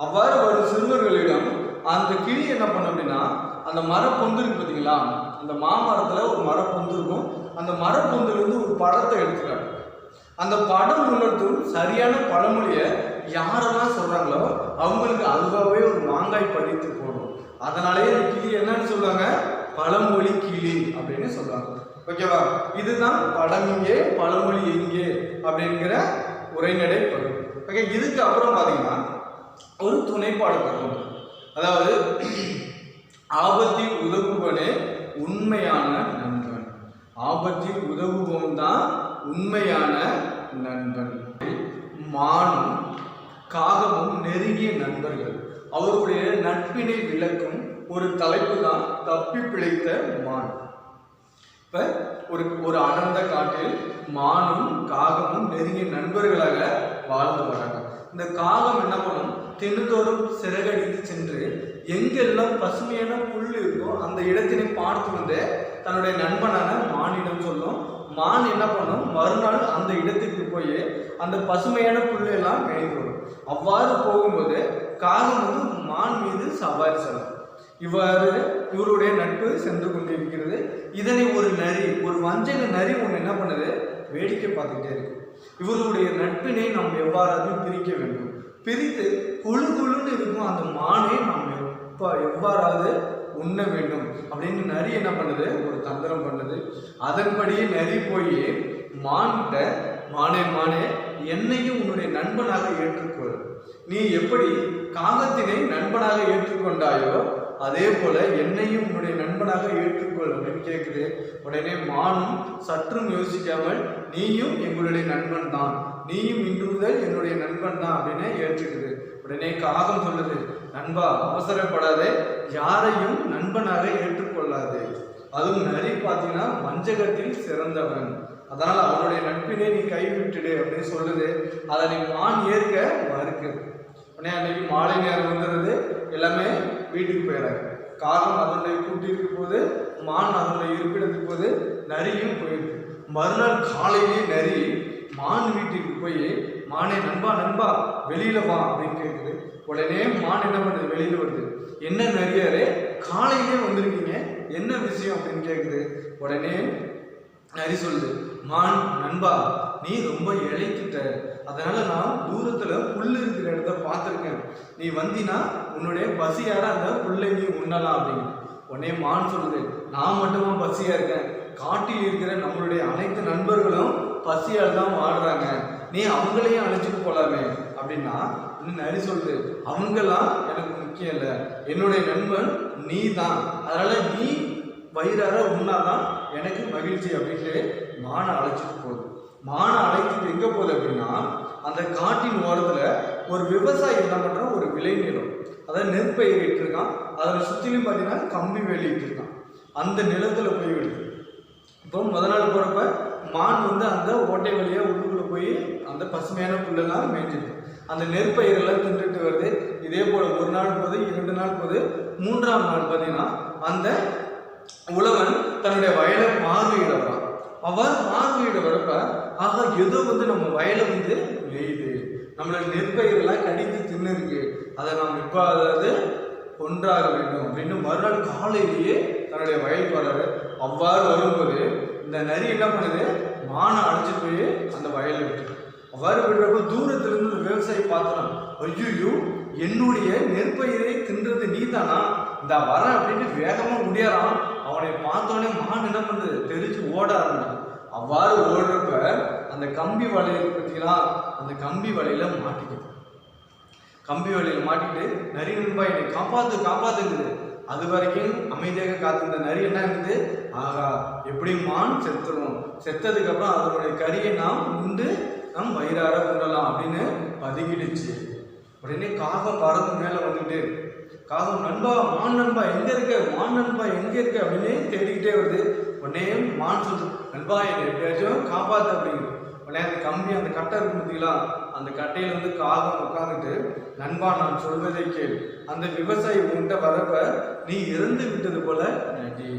அவ்வாறு வரும் சிறுவர்களிடம் அந்த கிளி என்ன பண்ண அப்படின்னா அந்த மரப்பொந்து இருக்கு பார்த்தீங்களா, அந்த மாமரத்துல ஒரு மரப்பொந்து இருக்கும். அந்த மரப்பொந்துல இருந்து ஒரு பழத்தை எடுத்துக்காட்டு. அந்த படம் உணர்த்தும் சரியான பழமொழியை யாரெல்லாம் சொல்றாங்களோ அவங்களுக்கு அதுவாகவே ஒரு மாங்காய் பறித்து போடும். அதனாலே இந்த கிளி என்னன்னு சொல்லுவாங்க? பழமொழி கிளி அப்படின்னு சொல்றாங்க. ஓகேவா? இதுதான் படம் இங்கே பழமொழி எங்கே அப்படிங்கிற உரைநடை பகுதி. ஓகே, இதுக்கு அப்புறம் பாத்தீங்கன்னா ஒரு துணைப்பாடல். அதாவது ஆபத்தில் உதவுபவனே உண்மையான நண்பன். ஆபத்தில் உதவுபவன் தான் உண்மையான நண்பன். மானும் காகமும் நெருங்கிய நண்பர்கள். அவருடைய நட்பினை விளக்கும் ஒரு தலைப்பு தான் தப்பி பிழைத்த மான். இப்ப ஒரு அடர்ந்த காட்டில் மானும் காகமும் நெருங்கிய நண்பர்களாக வாழ்ந்து வராங்க. இந்த காகம் என்ன பண்ணும்? தினந்தோறும் சிறகடித்து சென்று எங்கெல்லாம் பசுமையான புல் இருக்கோ அந்த இடத்தினை பார்த்து வந்து தன்னுடைய நண்பனான மானிடம் சொல்லும். மான் என்ன பண்ணும்? மறுநாள் அந்த இடத்துக்கு போய் அந்த பசுமையான புல் எல்லாம் மேய்ந்து வரும். அவ்வாறு போகும்போது காகம் வந்து மான் மீது சவாரி செல்லும். இவ்வாறு இவருடைய நட்பு சென்று கொண்டிருக்கிறது. இதனை ஒரு நரி, ஒரு வஞ்சக நரி ஒன்று என்ன பண்ணுது? வேடிக்கை பார்த்துக்கிட்டே இருக்கு. இவருடைய நட்பினை நாம் எவ்வாறாவது பிரிக்க வேண்டும். பிரித்து குழு குழுன்னு இருக்கும் அந்த மானை நாம் எவ்வாறாவது உண்ண வேண்டும் அப்படின்னு நரி என்ன பண்ணுது? ஒரு தந்திரம் பண்ணுது. அதன்படியே நரி போய் மான்கிட்ட, மானே என்னையும் உன்னுடைய நண்பனாக ஏற்றுக்கொள். நீ எப்படி காகத்தினை நண்பனாக ஏற்றுக்கொண்டாயோ அதே போல என்னையும் உன்னுடைய நண்பனாக ஏற்றுக்கொள் அப்படின்னு கேட்குது. உடனே மானும் சற்றும் யோசிக்காமல் நீயும் எங்களுடைய நண்பன் தான், நீயும் இன்று முதல் என்னுடைய நண்பன் தான் அப்படின்னு ஏற்றுக்குது. உடனே காகம் சொல்லுது, நண்பா அவசரப்படாதே, யாரையும் நண்பனாக ஏற்றுக்கொள்ளாதே. அதுவும் நரி பார்த்தீங்கன்னா வஞ்சகத்தில் சிறந்தவன், அதனால அவனுடைய நட்பினை நீ கைவிட்டுடு அப்படின்னு சொல்லுது. அதனை மான் ஏற்க மறுக்குது. உடனே அன்னைக்கு மாலை நேரம் வந்துடுது, எல்லாமே வீட்டுக்கு போயிடறாங்க. காகம் அதனுடைய கூட்டிற்கு போது, மான் அதனுடைய இருப்பிடத்துக்கு போது, நரியும் போயிருக்கு. மறுநாள் காலையிலேயே நரி மான் வீட்டுக்கு போய், மானே நண்பா வெளியில வா அப்படின்னு கேட்குது. உடனே மான் என்ன பண்ணுது? வெளியில வருது. என்ன நரியாரே காலையிலே வந்திருக்கீங்க, என்ன விஷயம் அப்படின்னு கேட்குது. உடனே நரி சொல்லுது, மான் நண்பா நீ ரொம்ப இழைக்கிட்ட, அதனால நான் தூரத்துல புல் இருக்கிற இடத்த பார்த்துருக்கேன், நீ வந்தினா உன்னுடைய பசியார அந்த புல்லை நீ உண்ணலாம் அப்படின்னு. உடனே மான் சொல்லுது, நான் மட்டுமா பசியா இருக்கேன், காட்டில் இருக்கிற நம்மளுடைய அனைத்து நண்பர்களும் பசியால் தான் வாழ்றாங்க, நீ அவங்களையும் அழைச்சிட்டு போலாமே அப்படின்னா. இன்னும் நரி சொல்லுது, அவங்கெல்லாம் எனக்கு முக்கியம் இல்லை, என்னுடைய நண்பன் நீ தான், அதனால நீ வயிறார உண்ணாதான் எனக்கு மகிழ்ச்சி அப்படின்ட்டு மானை அழைச்சிட்டு போகுது. மானை அழைச்சிட்டு எங்க போகுது அப்படின்னா, அந்த காட்டின் ஓரத்துல ஒரு விவசாயி என்ன பண்றான், ஒரு விளைநிலம், அதாவது நெற்பயிரிட்டு இருக்கான். அதில் சுற்றிலும் பார்த்தீங்கன்னா கம்பி வேலிட்டு இருக்கான். அந்த நிலத்துல போய் விடுது. இப்போ முதல் நாள் போகிறப்ப மான் வந்து அந்த ஓட்டை வழியாக உள்ளுக்குள்ளே போய் அந்த பசுமையான புல்லெல்லாம் மேய்ஞ்சிது. அந்த நெற்பயிரெல்லாம் தின்றுட்டு வருது. இதே போல் ஒரு நாள் போகுது, 2 நாள் போகுது. 3ஆம் நாள் பார்த்தீங்கன்னா அந்த உழவன் தன்னுடைய வயலை பார்வையிட வரான். அவர் பார்வையிட வரப்ப ஆக ஏதோ வந்து நம்ம வயலை வந்து மேயுது, நம்மளோட நெற்பயிரெல்லாம் கடித்து தின்னு இருக்கு, அதை நாம் இப்போ அதாவது கொன்றாக வேண்டும் அப்படின்னு மறுநாள் காலையிலேயே தன்னுடைய வயலுக்கு வர்றாரு. அவ்வாறு வரும்போது இந்த நரி என்ன பண்ணுது, மானை அழைச்சிட்டு போய் அந்த வயலில் விட்டு அவ்வாறு விடுறப்ப தூரத்திலிருந்து இந்த விவசாயி பார்த்துறான். ஐயோ, என்னுடைய நெற்பயிரை தின்றது நீ தானா, இந்த வர அப்படின்னு வேகமா முடியாறான். அவனை பார்த்தோடனே மான் என்ன பண்ணுது, தெரிஞ்சு ஓட ஆரம்பிச்சு. அவ்வாறு ஓடுறப்ப அந்த கம்பி வலையை பார்த்தீங்களா, அந்த கம்பி வலையில மாட்டிக்கிது. கம்பி வலையில மாட்டிட்டு நரி நண்பா என்னை காப்பாத்து காப்பாத்துங்குது. அது வரைக்கும் அமைதியாக காத்திருந்த நரி என்ன இருக்குது, ஆகா எப்படி மான் செத்துரும், செத்ததுக்கு அப்புறம் அதனுடைய கறியை நாம் உண்டு நம் வயிறார உண்டலாம் அப்படின்னு பதுங்கிடுச்சு. உடனே காகம் பறந்து மேல வந்துட்டு, காகம் நண்பா மான் நண்பா எங்க இருக்க, மான் நண்பா எங்க இருக்க அப்படின்னு தேடிக்கிட்டே வருது. உடனே மான் சொல்லுது, நண்பா என்னை எப்படியாச்சும் காப்பாத்து அப்படிங்குது. உடனே அந்த கம்பி அந்த கட்டை இருக்கு பார்த்தீங்களா, அந்த கட்டையில வந்து காகம் உட்காந்துட்டு, நண்பா நான் சொல்வதை கேள், அந்த விவசாயி உன்கிட்ட வரப்ப நீ இறந்து விட்டது போல நடி,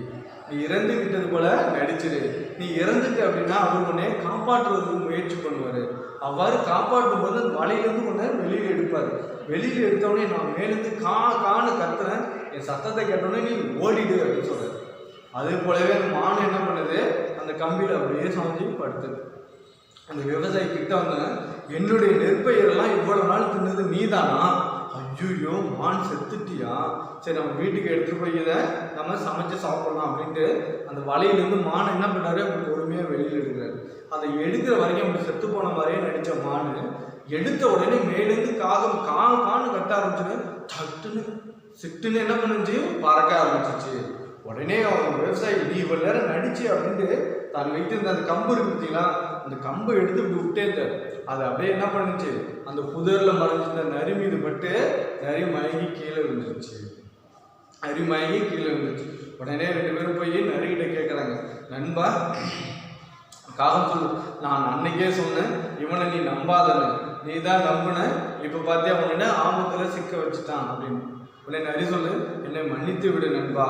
நீ இறந்து விட்டது போல நடிச்சிரு, நீ இறந்துட்டு அப்படின்னா அவர் உன்னை காப்பாற்றுவதற்கு முயற்சி பண்ணுவாரு. அவ்வாறு காப்பாற்றும் போது அந்த வலையிலேருந்து உன்னை வெளியில் எடுப்பார். வெளியில் எடுத்தோடனே நான் மேலேருந்து கான்னு கத்துறேன், என் சத்தத்தை கேட்டோடனே நீ ஓடிடு அப்படின்னு சொல்றாரு. அதே போலவே அந்த மானை என்ன பண்ணுது, அந்த கம்பியில் அப்படியே சாஞ்சி படுத்துது. அந்த விவசாயி கிட்ட வந்து, என்னுடைய நெற்பயிரெல்லாம் இவ்வளவு நாள் தின்னது நீதானா, ஐயோ மான் செத்துட்டியா, சரி நம்ம வீட்டுக்கு எடுத்துட்டு போய் இதை நம்ம சமைச்சு சாப்பிடலாம் அப்படின்ட்டு அந்த வலையிலேருந்து மானை என்ன பண்ணாரு, அப்படி பொறுமையாக வெளியில் எடுக்கிறாரு. அதை எடுக்கிற வரைக்கும் அப்படி செத்து போன மாதிரியே நடித்த மான் எடுத்த உடனே மேலேருந்து காகம் கான்னு கத்த ஆரம்பிச்சுன்னு சட்டுன்னு சிட்டுன்னு என்ன பண்ணுச்சு, பறக்க ஆரம்பிச்சிச்சு. உடனே அவங்க விவசாயி நீ இவ்வளவு நேரம் நடிச்சு அப்படின்ட்டு தான் வைத்திருந்த அந்த கம்பு இருக்கு பார்த்தீங்களா, அந்த கம்பை எடுத்து இப்படி விட்டேன். அது அப்படியே என்ன பண்ணுச்சு, அந்த புதரில் மறைஞ்சிருந்த நரி மீது பட்டு நரி மயங்கி கீழே விழுந்துருச்சு. நரி மயங்கி கீழே விழுந்துச்சு. உடனே 2 பேரும் போய் நரிகிட்ட கேட்குறாங்க, நண்பா காகம் சொல்லு, நான் அன்னைக்கே சொன்னேன் இவனை நீ நம்பாதன்னு, நீ தான் நம்புன, இப்போ பார்த்தியா அவனை ஆபத்தில் சிக்க வச்சுட்டான் அப்படின்னு. உடனே நரி சொல்லு, என்னை மன்னித்து விடு நண்பா,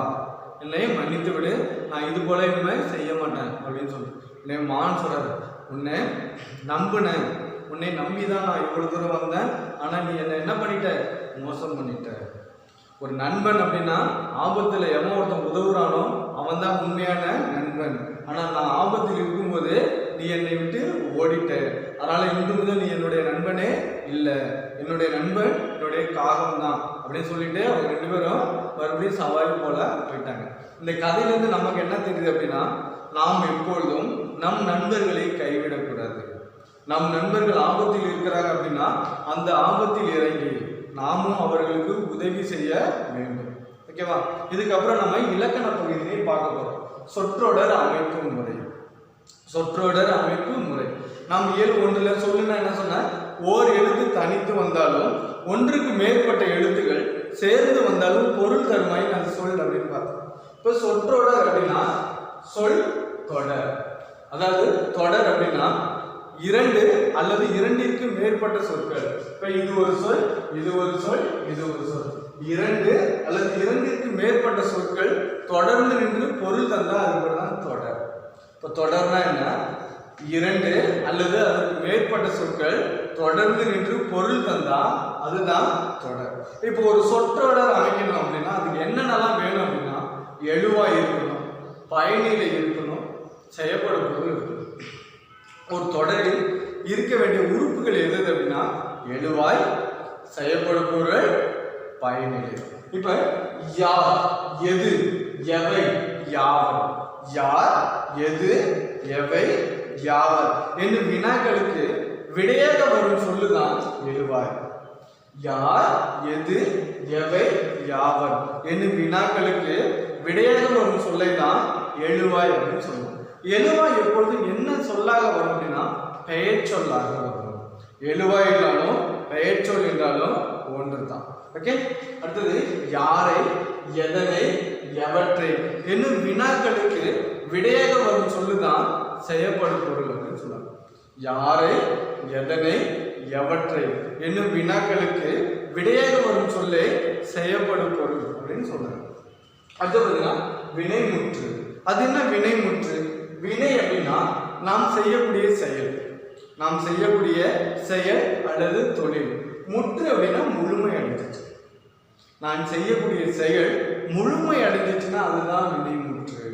என்னையே மன்னித்து விடு, நான் இது போல இனிமேல் செய்ய மாட்டேன் அப்படின்னு சொல்லு. உடனே மான் சொல்றாரு, உன்னை நம்புனேன், உன்னை நம்பி தான் நான் இவ்வளோ தூரம் வந்தேன், ஆனால் நீ என்னை என்ன பண்ணிட்ட, மோசம் பண்ணிட்ட. ஒரு நண்பன் அப்படின்னா ஆபத்தில் எவன் ஒருத்தன் உதவுறானோ அவன் தான் உண்மையான நண்பன். ஆனால் நான் ஆபத்தில் இருக்கும்போது நீ என்னை விட்டு ஓடிட்ட, அதனால இன்று முதல் நீ என்னுடைய நண்பனே இல்லை, என்னுடைய நண்பன் என்னுடைய காகம் தான் அப்படின்னு சொல்லிட்டு அவங்க 2 பேரும் மறுபடியும் சவாரி போல போயிட்டாங்க. இந்த கதையிலேருந்து நமக்கு என்ன தெரியுது அப்படின்னா, நாம் எப்பொழுதும் நம் நண்பர்களை கைவிடக்கூடாது. நம் நண்பர்கள் ஆபத்தில் இருக்கிறாங்க அப்படின்னா அந்த ஆபத்தில் இறங்கி நாமும் அவர்களுக்கு உதவி செய்ய வேண்டும். ஓகேவா? இதுக்கப்புறம் நம்ம இலக்கண பகுதியை பார்க்க போறோம். சொற்றொடர் அமைப்பு முறை. சொற்றொடர் அமைப்பு முறை நாம் இயல் 1ல் சொல்லுன்னா என்ன சொன்ன, ஓர் எழுத்து தனித்து வந்தாலும் ஒன்றுக்கு மேற்பட்ட எழுத்துக்கள் சேர்ந்து வந்தாலும் பொருள் தருமாய் அது சொல் அப்படின்னு பார்த்தோம். இப்போ சொற்றொடர் அப்படின்னா சொல் தொடர், அதாவது தொடர் அப்படின்னா 2 அல்லது 2ற்கு மேற்பட்ட சொற்கள். இப்ப இது ஒரு சொல், இது ஒரு சொல், இது ஒரு சொல், 2 அல்லது 2ற்கு மேற்பட்ட சொற்கள் தொடர்ந்து நின்று பொருள் தந்தா அதுதான் தொடர். இப்ப தொடர்னா என்ன, 2 அல்லது அதற்கு மேற்பட்ட சொற்கள் தொடர்ந்து நின்று பொருள் தந்தா அதுதான் தொடர். இப்போ ஒரு சொற்றொடர் அமைக்கணும் அப்படின்னா அதுக்கு என்னென்னலாம் வேணும் அப்படின்னா, எழுவாய் இருக்கணும், பயனிலை இருக்கணும், செய்யப்பட பொருள் இருக்கணும். ஒரு தொடரில் இருக்க வேண்டிய உறுப்புகள் எது அப்படின்னா எழுவாய், செய்யப்படும் பொருள், பயனிலை. இப்ப யார், எது, எவை, யாவர், யார், எது, எவை, யாவர் என்னும் வினாக்களுக்கு விடையாக வரும் சொல்லுதான் எழுவாய். யார், எது, எவை, யாவர் என்னும் வினாக்களுக்கு விடையாக வரும் சொல்லை தான் எழுவாய் அப்படின்னு சொல்லுவோம். எழுவாய் எப்பொழுதும் என்ன சொல்லாக வரும் அப்படின்னா பெயர் சொல்லாக வரும். எழுவாய் என்றாலும் பெயர் சொல் என்றாலும் ஒன்று தான். ஓகே. அடுத்தது யாரை, எதனை, எவற்றை என்னும் வினாக்களுக்கு விடையாக வரும் சொல்லுதான் செய்யப்படும் பொருள் அப்படின்னு சொல்லுவாங்க. யாரை, எதனை, எவற்றை என்னும் வினாக்களுக்கு விடையாக வரும் சொல்லே செய்யப்படும் பொருள் அப்படின்னு சொல்றாங்க. அது பார்த்தீங்கன்னா வினைமுற்று. அது என்ன வினைமுற்று? வினை அப்படின்னா நாம் செய்யக்கூடிய செயல், நாம் செய்யக்கூடிய செயல் அல்லது தொழில். முற்று அப்படின்னா முழுமை அடைஞ்சிச்சு. நான் செய்யக்கூடிய செயல் முழுமை அடைஞ்சிச்சுன்னா அதுதான் வினைமுற்று.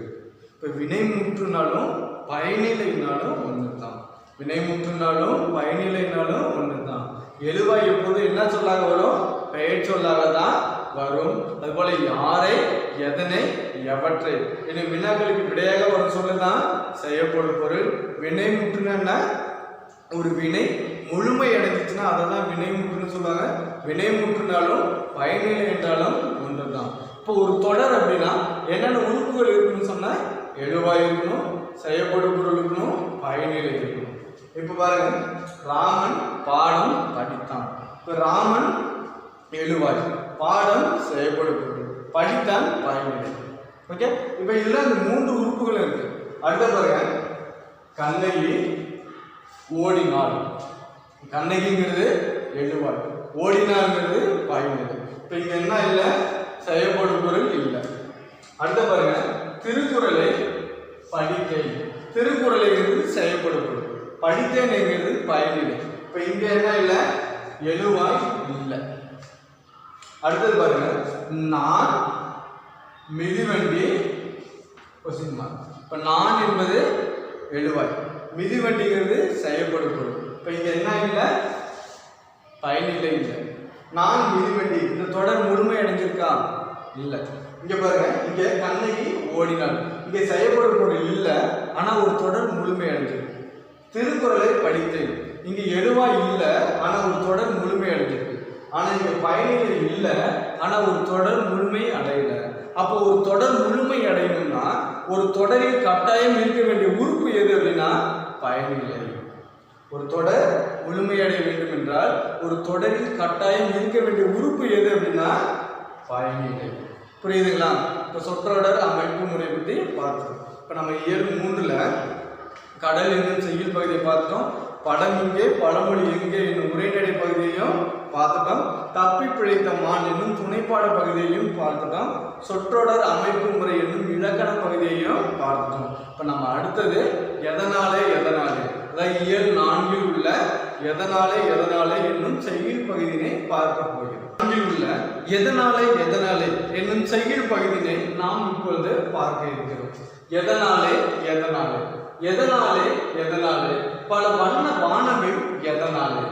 இப்போ வினைமுற்றுனாலும் பயனிலைனாலும் ஒன்று தான். வினைமுற்றுனாலும் பயனிலைனாலும் ஒன்று தான். எழுவாய் எப்போது என்ன சொல்லாக வரும்? பெயர் சொல்லாக தான் வரும். அதுபோல யாரை, எதனை, எவற்றை என்னும் வினாக்களுக்கு விடையாக வரும் சொல்லுதான் செய்யப்படும் பொருள். வினைமுற்றுன்னா ஒரு வினை முழுமை அடைஞ்சிச்சுன்னா அதை தான் வினைமுற்றுன்னு சொல்லுவாங்க. வினைமுற்றுனாலும் பயனிலை என்றாலும் ஒன்று தான். இப்போ ஒரு தொடர் அப்படின்னா என்னென்ன உறுப்புகள் இருக்குன்னு சொன்னா எழுவாய் இருக்கணும், செய்யப்படும் பொருள் இருக்கணும், பயனிலை இருக்கணும். இப்போ பாருங்க, ராமன் பாடம் படித்தான். இப்போ ராமன் எழுவாய், பாடம் செய்யப்படும் பொருள், படித்தான் பயனிலை. ஓகே. இப்போ இதுல இந்த 3 உறுப்புகள் இருக்கு. அடுத்த பாருங்க, கண்ணகி ஓடினாள். கண்ணகிங்கிறது எழுவாய், ஓடினாள்ங்கிறது பயனிலை. இப்போ இங்க என்ன இல்லை? செய்யப்படும் பொருள் இல்லை. அடுத்த பாருங்க, திருக்குறளை படித்தேன். திருக்குறளை செய்யப்படும் பொருள், படித்தேன்ங்கிறது பயனிலை. இப்போ இங்க என்ன இல்லை? எழுவாய் இல்லை. அடுத்தது பாருங்க, நான் மிதிவண்டி கொஸ்டின் மார்க். இப்போ நான் என்பது எழுவாய், மிதிவண்டிங்கிறது செய்யப்படும் பொருள். இப்போ இங்க என்ன இல்லை? பயனிலை இல்லை. நான் மிதிவண்டி இந்த தொடர் முழுமை அடைஞ்சிருக்கா? இல்லை. இங்க பாருங்க, இங்க கண்ணகி ஓடினாள், இங்க செய்யப்படும் பொருள் இல்லை, ஆனா ஒரு தொடர் முழுமை அடைஞ்சிருக்கு. திருக்குறளை படித்தேன், இங்க எழுவாய் இல்லை, ஆனா ஒரு தொடர் முழுமை அடைஞ்சிருக்கு. ஆனா இங்க பயனிலை இல்லை, ஆனா ஒரு தொடர் முழுமை அடையல. அப்போ ஒரு தொடர் முழுமை அடையணும்னா ஒரு தொடரில் கட்டாயம் இருக்க வேண்டிய உறுப்பு எது அப்படின்னா பயனிலை. ஒரு தொடர் முழுமையடைய வேண்டும் என்றால் ஒரு தொடரில் கட்டாயம் இருக்க வேண்டிய உறுப்பு எது அப்படின்னா பயனிலை. புரியுதுங்களா? இப்போ சொற்றொடர் அமைப்பு முறை பற்றி பார்த்தோம். இப்போ நம்ம இயல் 3ல் கடல் என்னும் செய்யுள் பகுதியை பார்த்துட்டோம். படம் எங்கே, பழமொழி எங்கே என்னும் உரைநடை பகுதியையும் பார்த்துட்டோம். தப்பி பிழைத்த மான் என்னும் துணைப்பாட பகுதியையும் பார்த்துட்டோம். சொற்றொடர் அமைப்பு முறை என்னும் இலக்கண பகுதியையும் பார்த்துட்டோம். இப்போ நம்ம அடுத்தது எதனாலே எதனாலே, அதாவது இயல் 4ல் உள்ள எதனாலே எதனாலே என்னும் செய்யுள் பகுதியினை பார்க்க போகிறோம். 4ல் உள்ள எதனாலே எதனாலே என்னும் செய்யுள் பகுதியினை நாம் இப்பொழுது பார்க்க இருக்கிறோம். எதனாலே எதனாலே, எதனாலே எதனாலே, பல வண்ண வானவில் எதனாலே,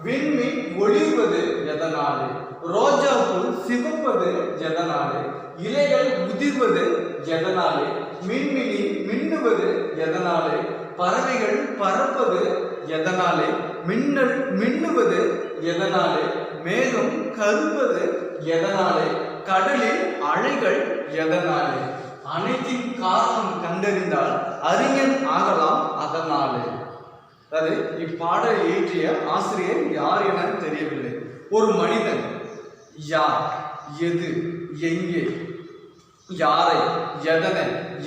விண்மீன் ஒளிர்வது எதனாலே, ரோஜா பூ சிவப்பது எதனாலே, இலைகள் உதிர்வது எதனாலே, மின்மினி மின்னுவது எதனாலே, பறவைகள் பறப்பது எதனாலே, மின்னல் மின்னுவது எதனாலே, மேகம் கருப்பது எதனாலே, கடலில் அலைகள் எதனாலே, அனைத்தின் காரணம் கண்டறிந்தால் அறிஞன் ஆகலாம் அதனாலே. அதாவது இப்பாடலை இயற்றிய ஆசிரியர் யார் என தெரியவில்லை. ஒரு மனிதன் யார், எது, எங்கே, யாரை, எதனை,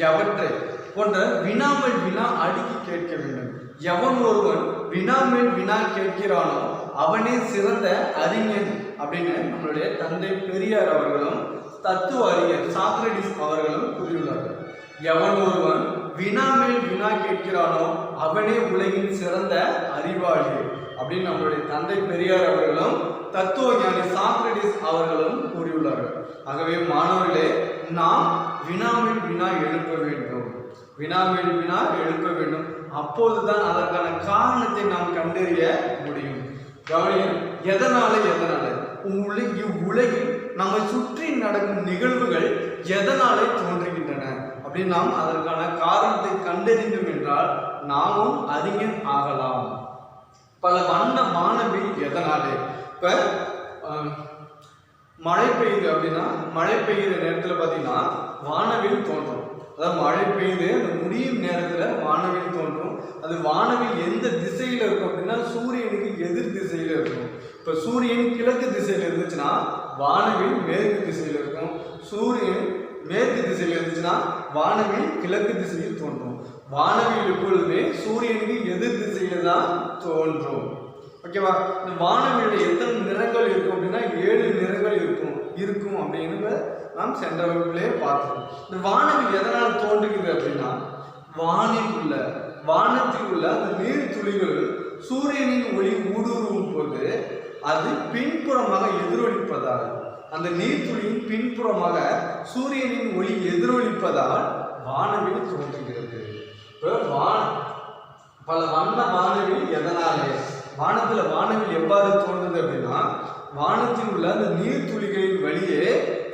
எவற்றை போன்ற வினாமல் வினா அடுக்கி கேட்க வேண்டும். எவன் ஒருவன் வினாமேல் வினா கேட்கிறானோ அவனே சிறந்த அறிஞன் அப்படின்னு நம்மளுடைய தந்தை பெரியார் அவர்களும் தத்துவ அறிஞர் சாக்ரடிஸ் அவர்களும் கூறியுள்ளார்கள். எவன் ஒருவன் வினாமேல் வினா கேட்கிறானோ அவனே உலகின் சிறந்த அறிவாளி அப்படின்னு நம்மளுடைய தந்தை பெரியார் அவர்களும் தத்துவ ஞானி சாக்ரடிஸ் அவர்களும் கூறியுள்ளார்கள். ஆகவே மாணவர்களே, நாம் வினாமேல் வினா எழுப்ப வேண்டும், வினாமேல் வினா எழுப்ப வேண்டும். அப்போதுதான் அதற்கான காரணத்தை நாம் கண்டறிய முடியும். கவனியம், எதனால எதனால இவ்வுலகில் நம்மை சுற்றி நடக்கும் நிகழ்வுகள் எதனாலே தோன்றுகின்றன அப்படின்னு நாம் அதற்கான காரணத்தை கண்டறிந்தோம் என்றால் நாமும் அறிஞன் ஆகலாம். பல வண்ண வானவில் எதனாலே, இப்ப மழை பெய்யுது அப்படின்னா மழை பெய்யுற நேரத்துல பாத்தீங்கன்னா வானவில் தோன்றும். அதாவது மழை பெய்யுது அந்த முடியும் நேரத்துல வானவில் தோன்றும். அது வானவில் எந்த திசையில இருக்கும் அப்படின்னா சூரியனுக்கு எதிர் திசையில இருக்கும். இப்ப சூரியன் கிழக்கு திசையில இருந்துச்சுன்னா வானவில் மேற்கு திசையில இருக்கும். சூரியன் மேற்கு திசையில இருந்துச்சுன்னா வானவில் கிழக்கு திசையில் தோன்றும். வானவில் எப்பொழுதுமே சூரியனுக்கு எதிர் திசையில தான் தோன்றும். ஓகேவா? இந்த வானவில்ல எத்தனை நிறங்கள் இருக்கும் அப்படின்னா 7 நிறங்கள் இருக்கும் அப்படின்னு நாம் சென்ற வகுப்பிலே பார்த்தோம். இந்த வானவில் எதனால் தோன்றுகிறது அப்படின்னா வானத்தில் உள்ள அந்த நீர் துளிகள் சூரியனின் ஒளி ஊடுருவும் போது அது பின்புறமாக எதிரொலிப்பதால், அந்த நீர்த்துளியின் பின்புறமாக சூரியனின் ஒளி எதிரொலிப்பதால் வானவில் தோன்றுகிறது. பல வண்ண வானவில் எதனாலே வானவில் எவ்வாறு தோன்றுது அப்படின்னா வானத்தில் உள்ள அந்த நீர்த்துளிகளின் வழியே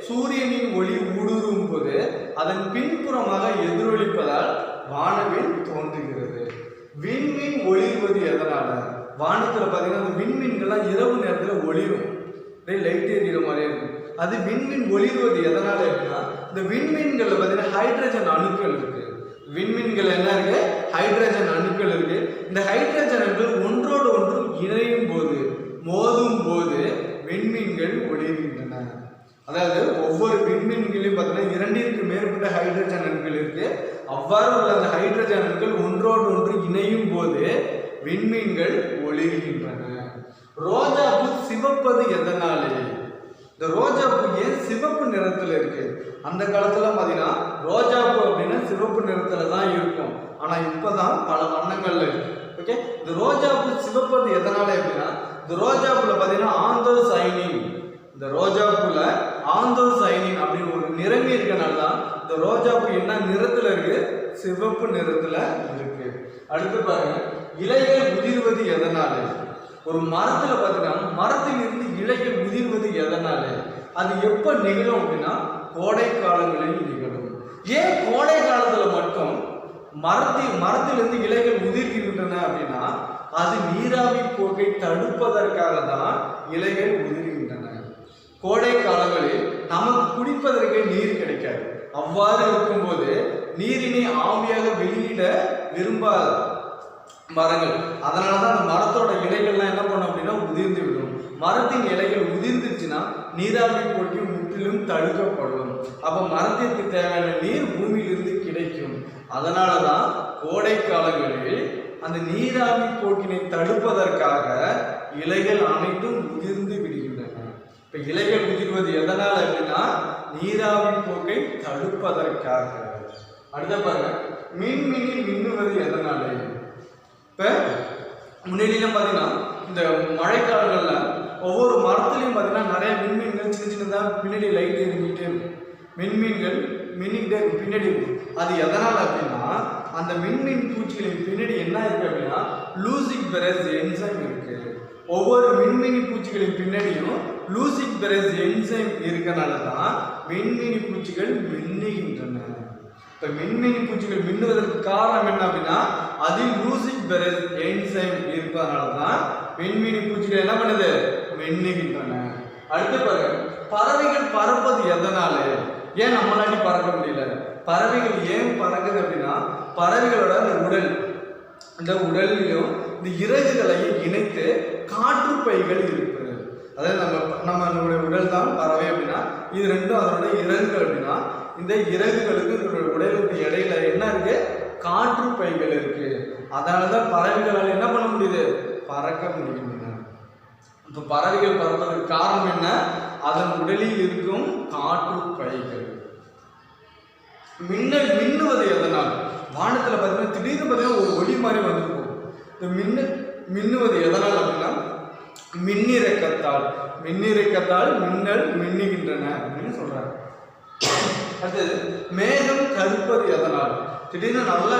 சூரியனின் ஒளி ஊடுருவும் போது அதன் பின்புறமாக எதிரொலிப்பதால் வானவில் தோன்றுகிறது. விண்மீன் ஒளிர்வது எதனால? வானத்துல பாத்தீங்கன்னா அந்த விண்மீன்கள்லாம் இரவு நேரத்துல ஒளிரும், லைட் எரிகிற மாதிரியே இருக்கும். அது விண்மீன் ஒளிர்வது எதனால அப்படின்னா இந்த விண்மீன்கள்ல பாத்தீங்கன்னா ஹைட்ரஜன் அணுக்கள் இருக்கு. விண்மீன்கள் என்ன இருக்கு? ஹைட்ரஜன் அணுக்கள் இருக்கு. இந்த ஹைட்ரஜன் அணுக்கள் ஒன்றோடு ஒன்று இணையும் போது மோதும் போது விண்மீன்கள் ஒளிர்கின்றன. அதாவது ஒவ்வொரு விண்மீன்களையும் பார்த்தீங்கன்னா 2ற்கு மேற்பட்ட ஹைட்ரஜன் அணுக்கள் இருக்கு. அவ்வாறு உள்ள அந்த ஹைட்ரஜன் அணுக்கள் ஒன்றோடு ஒன்று இணையும் போது விண்மீன்கள் ஒளிர்கின்றன. ரோஜாப்பூ சிவப்பது எதனாலே? இந்த ரோஜாப்பூ ஏன் சிவப்பு நிறத்துல இருக்கு? அந்த காலத்துல பாத்தீங்கன்னா ரோஜாப்பூ அப்படின்னா சிவப்பு நிறத்துல தான் இருக்கும். ஆனா இப்பதான் பல வண்ணங்கள்ல இருக்கு. ஓகே, இந்த ரோஜாப்பூ சிவப்பது எதனால அப்படின்னா இந்த ரோஜாப்பூல பாத்தீங்கன்னா ஆந்தோசைனின், இந்த ரோஜாப்பூல ஆந்தோசைனின் அப்படின்னு ஒரு நிறமி இருக்கனால தான் இந்த ரோஜாப்பூ என்ன நிறத்துல இருக்கு? சிவப்பு நிறத்துல இருக்கு. அடுத்து பாருங்க, இலைகள் உதிர்வது எதனால? ஒரு மரத்துல பாத்தீங்கன்னா மரத்தில் இருந்து இலைகள் உதிர்வது எதனால? அது எப்ப நிகழும் அப்படின்னா கோடை காலங்களில் நிகழும். ஏன் கோடை காலத்துல மட்டும் மரத்திலிருந்து இலைகள் உதிர்கின்றன அப்படின்னா அது நீராவி போக்கை தடுப்பதற்காக தான் இலைகள் உதிர்கின்றன. கோடை காலங்களில் நமக்கு குடிப்பதற்கு நீர் கிடைக்காது. அவ்வாறு இருக்கும்போது நீரினை ஆவியாக வெளியிட விரும்பாத மரங்கள், அதனாலதான் அந்த மரத்தோட இலைகள்லாம் என்ன பண்ணும் அப்படின்னா உதிர்ந்து விடும். மரத்தின் இலைகள் உதிர்ந்துச்சுன்னா நீராவி போட்டி முற்றிலும் தடுக்கப்படும். அப்ப மரத்திற்கு தேவையான நீர் பூமியிலிருந்து கிடைக்கும். அதனாலதான் கோடை காலங்களில் அந்த நீராவி போக்கினை தடுப்பதற்காக இலைகள் அனைத்தும் உதிர்ந்து விடுகின்றன. இப்ப இலைகள் உதிர்வது எதனால அப்படின்னா நீராவி போக்கை தடுப்பதற்காக. அடுத்த பாருங்க, மின்மினி மின்னுவது எதனால? இப்ப முன்னிலையிலும் பாத்தீங்கன்னா இந்த மழைக்காலங்கள்ல ஒவ்வொரு மரத்துலையும் பாத்தீங்கன்னா நிறைய மின்மீன்கள் சின்ன சின்னதா பின்னாடி லைட் எரிஞ்சுக்கிட்டே இருக்கும். மின்மீன்கள் மின்னிக்கிட்டே இருக்கும் பின்னாடி இருக்கும். அது எதனால அப்படின்னா அந்த மின்மின் பூச்சிகளின் பின்னாடி என்ன இருக்கு அப்படின்னா லூசிக் பெரஸ் என்சைம் இருக்கு. ஒவ்வொரு மின்மினி பூச்சிகளின் பின்னாடியும் லூசிக் பெரஸ் என்சைம் இருக்கனால தான் மின்மினி பூச்சிகள் மின்னுகின்றன. இப்ப மின்மினி பூச்சிகள் மின்னுவதற்கு காரணம் என்ன அப்படின்னா அதில் லூசிக் பெரஸ் என்சைம் இருப்பதனால தான் மின்மினி பூச்சிகள் என்ன பண்ணுது? மின்னுகின்றன. அடுத்து பாருங்க, பறவைகள் பறப்பது எதனால? ஏன் நம்மளாட்டி பறக்க முடியல? பறவைகள் ஏன் பறக்குது அப்படின்னா பறவைகளோட இந்த உடலிலும் இந்த இறகுகளையும் இணைத்து காற்று பைகள் இருப்பது. அதாவது நம்மளுடைய உடல் தான் பறவை அப்படின்னா இது ரெண்டும் அதனுடைய இறகுகள் அப்படின்னா இந்த இறகுகளுக்கு இதனுடைய உடலுக்கு இடையில என்ன இருக்கு? காற்று பைகள் இருக்கு. அதனாலதான் பறவைகளால் என்ன பண்ண முடியுது? பறக்க முடியும். இப்ப பறவைகள் பறப்பதற்கு காரணம் என்ன? அதன் உடலில் இருக்கும் காற்று பைகள். மின்னுவது எதனால்? வானத்துல பார்த்தீங்கன்னா திடீர்னு பார்த்தீங்கன்னா ஒரு ஒளி மாதிரி வந்துருக்கும். இந்த மின்னுவது எதனால் அப்படின்னா மின்னிறக்கத்தால் மின்னல் மின்னுகின்றன அப்படின்னு சொல்றாங்க. அடுத்தது, மேகம் கருப்பது எதனால்? திடீர்னு நல்லா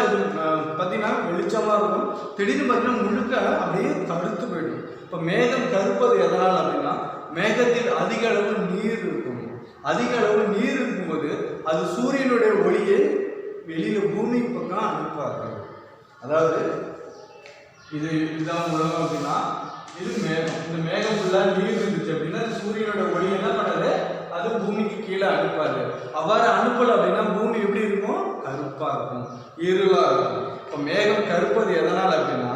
பார்த்தீங்கன்னா வெளிச்சமா இருக்கும், திடீர்னு பார்த்தீங்கன்னா முழுக்க அப்படியே கருத்து போயிடும். இப்போ மேகம் கருப்பது எதனால் அப்படின்னா மேகத்தில் அதிக அளவு நீர் இருக்கும். அதிக அளவு நீர் இருக்கும்போது அது சூரியனுடைய ஒளியை வெளியில பூமி பக்கம் அனுப்பார்கள். அதாவது இதுதான் உலகம் அப்படின்னா இது மேகம். இந்த மேகம் ஃபுல்லா நீர் இருந்துச்சு அப்படின்னா சூரியனோட ஒளி என்ன பண்ணுது, அது பூமிக்கு கீழே அனுப்பாது. அவ்வாறு அனுப்பல அப்படின்னா பூமி எப்படி இருக்கும், கருப்பா இருக்கும், இருளா இருக்கும். இப்போ மேகம் கருப்பது எதனால் அப்படின்னா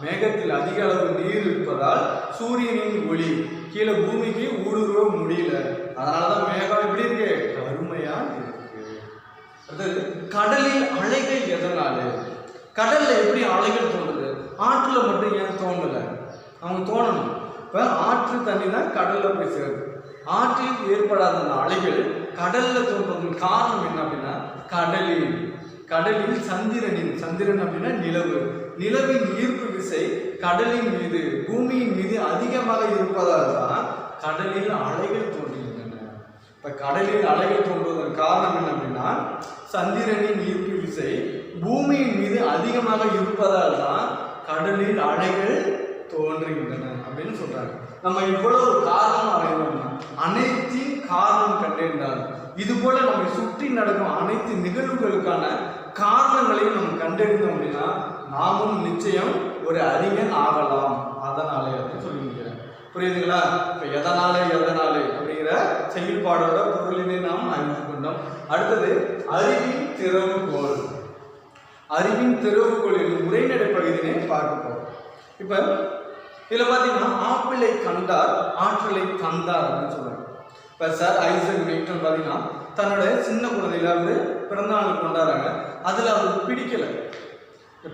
மேகத்தில் அதிக அளவு நீர் இருப்பதால் சூரியனின் ஒளி கீழே பூமிக்கு ஊடுருவ முடியல. அதனாலதான் மேகம் எப்படி இருக்கு, கருமையா இருக்கு. அடுத்தது கடலில் அலைகள் எதனால, கடல்ல எப்படி அலைகள் தோன்றுது, ஆற்றுல மட்டும் ஏன் தோணல, அவங்க தோணணும். இப்ப ஆற்று தண்ணி தான் கடல்ல போய் சேருது. ஆற்றில் ஏற்படாத அந்த அலைகள் கடல்ல தோன்றுவதற்கு காரணம் என்ன அப்படின்னா கடலில் சந்திரன் அப்படின்னா நிலவின் ஈர்ப்பு விசை கடலின் மீது பூமியின் மீது அதிகமாக இருப்பதால் தான் கடலில் அலைகள் தோன்றுகின்றன. இப்ப கடலில் அலைகள் தோன்றுவதற்கு காரணம் என்ன அப்படின்னா சந்திரனின் ஈர்ப்பு விசை பூமியின் மீது அதிகமாக இருப்பதால் தான் கடலில் அலைகள் தோன்றுகின்றன அப்படின்னு சொல்றாங்க. நம்ம இவ்வளவு காரணம் அறிந்தோம்னா அனைத்தின் காரணம் கண்டறிந்தால் இது போல நம்மை சுற்றி நடக்கும் அனைத்து நிகழ்வுகளுக்கான காரணங்களையும் நம்ம கண்டறிந்தோம் அப்படின்னா நாமும் நிச்சயம் ஒரு அறிஞன் ஆகலாம். அதனாலே அப்படின்னு சொல்லி நிற்கிறேன். புரியுதுங்களா? இப்ப எதனாலே அப்படிங்கிற செயல்பாடோட பொருளினை நாம் அறிந்து கொண்டோம். அடுத்தது அறிவின் திறவுகோல் என்னும் உரைநடை பகுதியினை பார்க்க போறோம். இப்ப இதுல பாத்தீங்கன்னா ஆப்பிளை கண்டார் ஆற்றலை தந்தார் அப்படின்னு சொல்றாங்க. இப்ப சார் ஐசக் நியூட்டன் பாத்தீங்கன்னா தன்னோட சின்ன குழந்தையில அவரு பிறந்தநாள் கொண்டாடுறாங்க. அதுல அவருக்கு பிடிக்கல,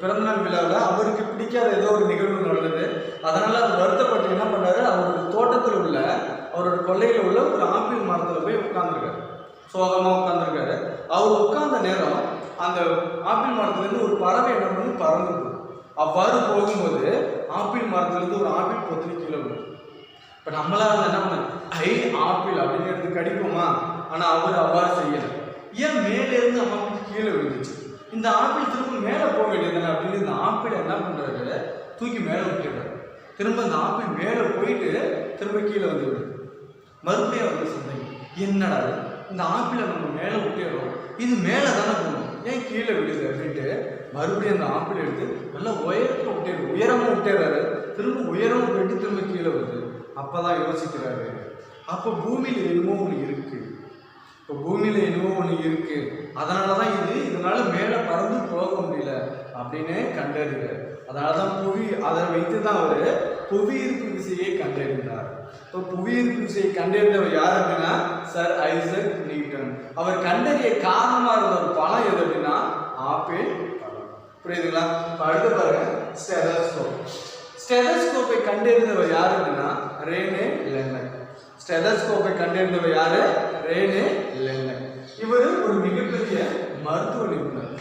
பிறந்தநாள் விழாவில் அவருக்கு பிடிக்காத ஏதோ ஒரு நிகழ்வு நடந்தது. அதனால அவர் வருத்தப்பட்டு என்ன பண்ணாரு, அவரோட தோட்டத்தில் உள்ள அவரோட கொல்லையில் உள்ள ஒரு ஆப்பிள் மரத்துல போய் உட்கார்ந்துருக்காரு. சோகமா உட்கார்ந்துருக்காரு. அவர் உட்கார்ந்த நேரம் அந்த ஆப்பிள் மரத்துலேருந்து ஒரு பறவை என்ன பண்ணி பறந்து. அவ்வாறு போகும்போது ஆப்பிள் மரத்துலேருந்து ஒரு ஆப்பிள் பொத்துனி கீழே விடும். இப்போ நம்மளால என்ன பண்ண ஆப்பிள் அப்படின்னு எடுத்து கடிப்போமா? ஆனால் அவர் அவ்வாறு செய்யலை. ஏன் மேலேருந்து ஆப்பிள் கீழே விழுந்துச்சு? இந்த ஆப்பிள் திரும்ப மேலே போக வேண்டியதுதானே அப்படின்னு இந்த ஆப்பிளை என்ன பண்ணுறாரு, தூக்கி மேலே விட்டுறாரு. திரும்ப இந்த ஆப்பிள் மேலே போயிட்டு திரும்ப கீழே வந்து விடுது. மறுபடியும் அவருக்கு சந்தேகம், என்னடா இந்த ஆப்பிளை நம்ம மேலே விட்டுறோம், இது மேலே தானே போகணும், ஏன் கீழே விடுது அப்படின்ட்டு மறுபடியும் அந்த ஆப்பிள் எடுத்து நல்லா உயரமாக விட்டுறாரு. திரும்ப உயரமாக போயிட்டு திரும்ப கீழே வருது. அப்பதான் யோசிக்கிறாரு, அப்போ பூமியில என்னமோ ஒன்று இருக்கு, இப்போ பூமியில என்னமோ ஒன்று இருக்கு, அதனாலதான் இதனால மேலே பறந்து போக முடியல அப்படின்னு கண்டறிகிறார். அதனாலதான் அதை வைத்துதான் அவரு புவியீர்ப்பு விசையை கண்டறிந்தார். இப்போ புவியீர்ப்பு விசையை கண்டறிந்தவர் யார் அப்படின்னா சர் ஐசக் நியூட்டன். அவர் கண்டறிய காரணமா இருந்த ஒரு பழம் எது அப்படின்னா ஆப்பிள் பழம். புரியுதுங்களா? அடுத்து பாருங்க ஸ்டெதஸ்கோப்பை கண்டறிந்தவர் யாரு அப்படின்னா ரேனே லென்னன். ஸ்டெதஸ்கோப்பை கண்டறிந்தவர் யாரு? ரேனே லென்னன். இவர் ஒரு மிகப்பெரிய மருத்துவ நிபுணர்.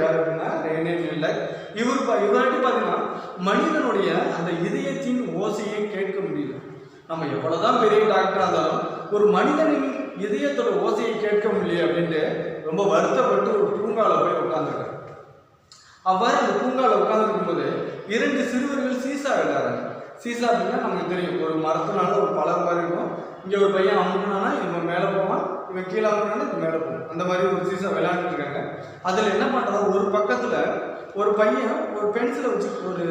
யார் அப்படின்னா ரேனே லென்னன். இவராட்டி பாத்தீங்கன்னா மனிதனுடைய அந்த இதயத்தின் ஓசையை கேட்க முடியல. நம்ம எவ்வளவுதான் பெரிய டாக்டரா இருந்தாலும் ஒரு மனிதனின் இதயத்தோட ஓசையை கேட்க முடியல அப்படின்ட்டு ரொம்ப வருத்தப்பட்டு ஒரு பூங்கால போய் உட்கார்ந்துருக்காரு. அவ்வாறு அந்த பூங்கால உட்கார்ந்துருக்கும் போது 2 சிறுவர்கள் சீசா விளையாடுறாங்க. சீசா அப்படின்னா நமக்கு தெரியும், ஒரு மரத்தினால ஒரு பழம் மாதிரி இருக்கும். இங்க ஒரு பையன் அமுக்குனானா இவன் மேலே போவான், இவன் கீழே அமுக்குனானா இது மேலே போவான். அந்த மாதிரி ஒரு சீசா விளையாண்டுட்டு இருக்காங்க. அதுல என்ன பண்றதா, ஒரு பக்கத்துல ஒரு பையன் ஒரு பென்சிலை வச்சு ஒரு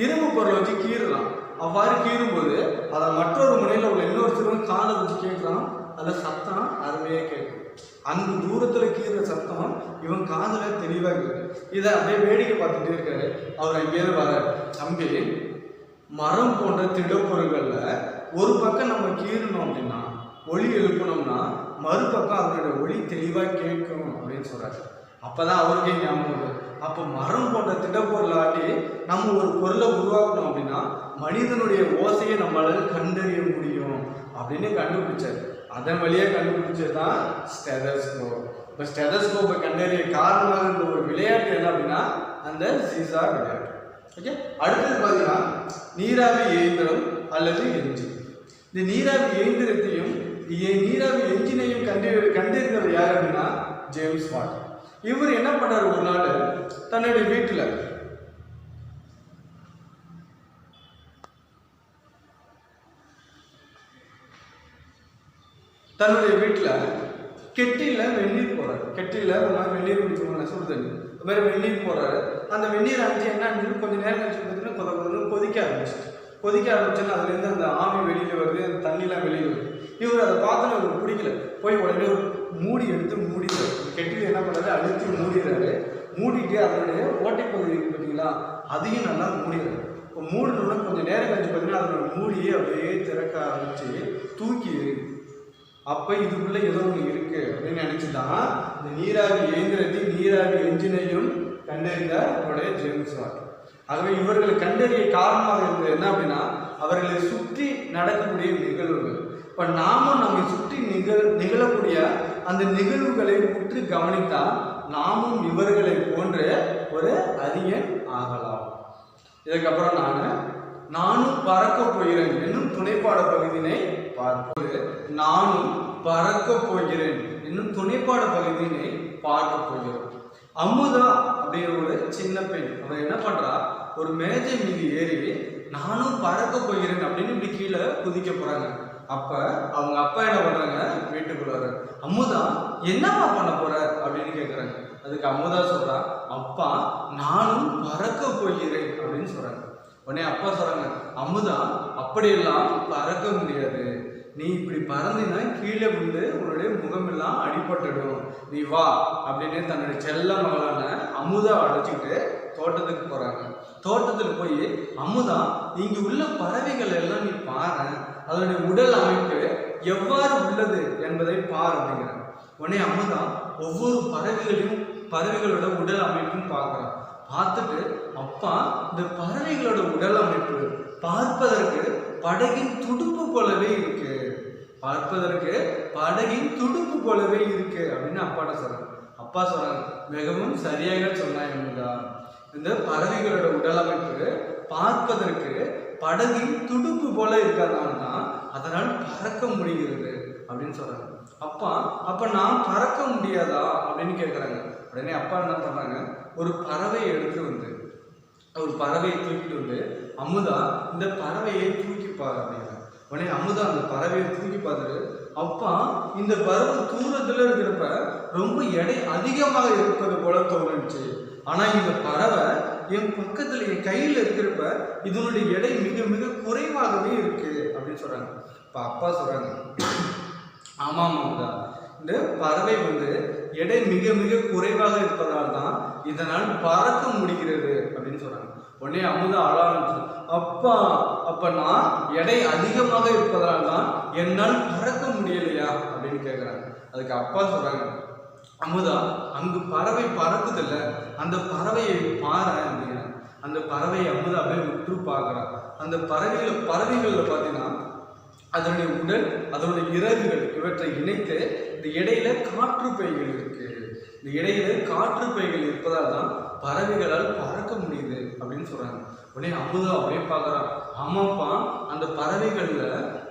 இரும்பு பொருளை வச்சு கீறலாம். அவ்வாறு கீறும்போது அதை மற்றொரு முனையில உள்ள இன்னொரு சிறுவன் காதை வச்சு கேட்கலாம். அதுல சத்தம் அருமையா கேட்கும். அந்த தூரத்துல கீறுற சத்தம் இவன் காதுல தெளிவா இருக்கு. இதை அப்படியே வேடிக்கை பார்த்துட்டே இருக்காரு. அவர் அங்கேயிருந்து வர, தம்பி, மரம் போன்ற திடப்பொருள்கள்ல ஒரு பக்கம் நம்ம கீறணும் அப்படின்னா ஒளி எழுப்பணும்னா மறுபக்கம் அதனுடைய ஒளி தெளிவா கேட்கும் அப்படின்னு சொல்றாரு. அப்பதான் அவருக்கே ஞாபகம் வருது, அப்போ மரம் போன்ற திடப்பொருளாட்டி நம்ம ஒரு பொருளை உருவாக்கணும் அப்படின்னா மனிதனுடைய ஓசையை நம்மளால கண்டறிய முடியும் அப்படின்னு கண்டுபிடிச்சாரு. அதன் வழியா கண்டுபிடிச்சதுதான் ஸ்டெதஸ்கோப். இப்போ ஸ்டெதஸ்கோப்பை கண்டறிய காரணமாக இருந்த ஒரு விளையாட்டு என்ன அப்படின்னா அந்த சீசா விளையாட்டு. ஓகே, அடுத்தது பார்த்தீங்கன்னா நீராவி இயந்திரம் அல்லது என்ஜின். இந்த நீராவி இயந்திரத்தையும் நீராவி என்ஜினையும் கண்டறிந்தவர் யார் அப்படின்னா ஜேம்ஸ் வாட். இவர் என்ன பண்ணார், ஒரு நாள் தன்னுடைய வீட்டில் கெட்டில வெந்நீர் போறாரு. கெட்டில வெந்நீர் குடிக்கணும், சுடு தண்ணி. இது மாதிரி வெந்நீர் போடுறாரு. அந்த வெந்நீர் அணிஞ்சு என்ன அணிஞ்சு கொஞ்சம் நேரம் கழிச்சு பார்த்தீங்கன்னா கொதிக்க ஆரம்பிச்சுன்னா அதுலேருந்து அந்த ஆவி வெளியில் வருது, அந்த தண்ணிலாம் வெளியில் வருது. இவர் அதை பார்த்தோன்னு அவருக்கு பிடிக்கல. போய் உடனே ஒரு மூடி எடுத்து மூடிடுறாரு. கெட்டில் என்ன பண்ணுறாரு, அழுத்தி மூடிடுறாரு. மூடிட்டு அதனுடைய ஓட்டைப்பகுதி இருக்குது பார்த்தீங்களா, அதையும் நல்லா மூடிடுறாரு. இப்போ மூடினோன்னா கொஞ்சம் நேரம் கழிச்சு பார்த்தீங்கன்னா அதனோட மூடியை அப்படியே திறக்க ஆரம்பிச்சு தூக்கி எறியுது. அப்போ இதுக்குள்ளே ஏதோ ஒன்று இருக்குது அப்படின்னு நினச்சிதான் இந்த நீராவி இயந்திரத்தையும் நீராவி என்ஜினையும் கண்டறிந்தார் அவருடைய ஜேம்ஸ் வாட். ஆகவே இவர்களை கண்டறிய காரணமாக இருந்தது என்ன அப்படின்னா, அவர்களை சுற்றி நடக்கக்கூடிய நிகழ்வுகள். இப்போ நாமும் நம்மை சுற்றி நிகழக்கூடிய அந்த நிகழ்வுகளை உற்று கவனித்தால் நாமும் இவர்களை போன்ற ஒரு அறிஞன் ஆகலாம். இதுக்கப்புறம் நானும் பறக்க போகிறேன் என்னும் துணைப்பாட பகுதியினை பார்ப்பது. நானும் பறக்க போகிறேன் என்னும் துணைப்பாட பகுதியினை பார்க்க போகிறோம். அமுதா அப்படிங்கிற ஒரு சின்ன பெண் அவன் என்ன பண்றா, ஒரு மேஜை மீது ஏறி நானும் பறக்க போகிறேன் அப்படின்னு இப்படி கீழே குதிக்க போறாங்க. அப்ப அவங்க அப்பா என்ன பண்றாங்க, வீட்டுக்குள்ளாரு, அமுதா என்னப்பா பண்ண போற அப்படின்னு கேட்குறாங்க. அதுக்கு அமுதா சொல்றா, அப்பா நானும் பறக்க போகிறேன் அப்படின்னு சொல்றாங்க. உடனே அப்பா சொல்றாங்க, அமுதா அப்படியெல்லாம் பறக்க முடியாது, நீ இப்படி பறந்தினா கீழே விழுந்து உன்னுடைய முகமெல்லாம் அடிபட்டுடும், நீ வா அப்படின்னு தன்னுடைய செல்ல மகளான அமுதா அழைச்சிக்கிட்டு தோட்டத்துக்கு போறாங்க. தோட்டத்தில் போய் அமுதா இங்கு உள்ள பறவைகள் எல்லாம் நீ பாரு, அதனுடைய உடல் அமைப்பு எவ்வாறு உள்ளது என்பதை பார் அப்படிங்கிறாங்க. உடனே அமுதா ஒவ்வொரு பறவைகளோட உடல் அமைப்பும் பார்க்குறான். பார்த்துட்டு அப்பா இந்த பறவைகளோட உடல் அமைப்பு பார்ப்பதற்கு படகின் துடுப்பு போலவே இருக்கு, பார்ப்பதற்கு படகின் துடுப்பு போலவே இருக்கு அப்படின்னு அப்பாட்ட சொல்றாங்க. அப்பா சொல்றாங்க, மிகவும் சரியாக சொன்னாங்க அமுதா, இந்த பறவைகளோட உடல் அமைப்பு பார்ப்பதற்கு படகின் துடுப்பு போல இருக்கிறதுனால தான் அதனால் பறக்க முடிகிறது அப்படின்னு சொல்றாங்க. அப்ப நான் பறக்க முடியாதா அப்படின்னு கேட்குறாங்க. உடனே அப்பா என்ன பண்றாங்க, ஒரு பறவையை எடுத்து வந்து ஒரு பறவையை தூக்கிட்டு வந்து அமுதா இந்த பறவையை தூக்கிப்பாரு அப்படின்னா. உடனே அமுதா அந்த பறவையை தூக்கி பார்த்துட்டு, அப்பா இந்த பறவை தூரத்துல இருக்கிறப்ப ரொம்ப எடை அதிகமாக இருப்பது போல தோணுச்சு, ஆனா இந்த பறவை என் பக்கத்துல என் கையில இருக்கிறப்ப இதனுடைய எடை மிக மிக குறைவாகவே இருக்கு அப்படின்னு சொல்றாங்க. இப்ப அப்பா சொல்றாங்க, ஆமாம் அமுதா, இந்த பறவை எடை மிக மிக குறைவாக இருப்பதால் தான் இதனால் பறக்க முடிகிறது அப்படின்னு சொல்றாங்க. உடனே அமுதா அழ ஆரம்பிச்சு, அப்ப நான் எடை அதிகமாக இருப்பதால் தான் என்னால் பறக்க முடியலையா அப்படின்னு கேட்குறாங்க. அதுக்கு அப்பா சொல்றாங்க, அமுதா அங்கு பறவை பறக்குதில்ல, அந்த பறவையை பாரு அப்படிங்கிறாங்க. அந்த பறவையை அமுதா அப்படியே உற்று பார்க்குறான். அந்த பறவைகளில் பார்த்தீங்கன்னா அதனுடைய உடல், அதனுடைய இறகுகள் இவற்றை இணைத்து இந்த இடையில காற்று பைகள் இருக்கு. இந்த இடையில காற்று பைகள் இருப்பதால் தான் பறவைகளால் பறக்க முடியுது அப்படின்னு சொல்றாங்க. உடனே அமுதா அப்படியே பார்க்குறான், ஆமாப்பா அந்த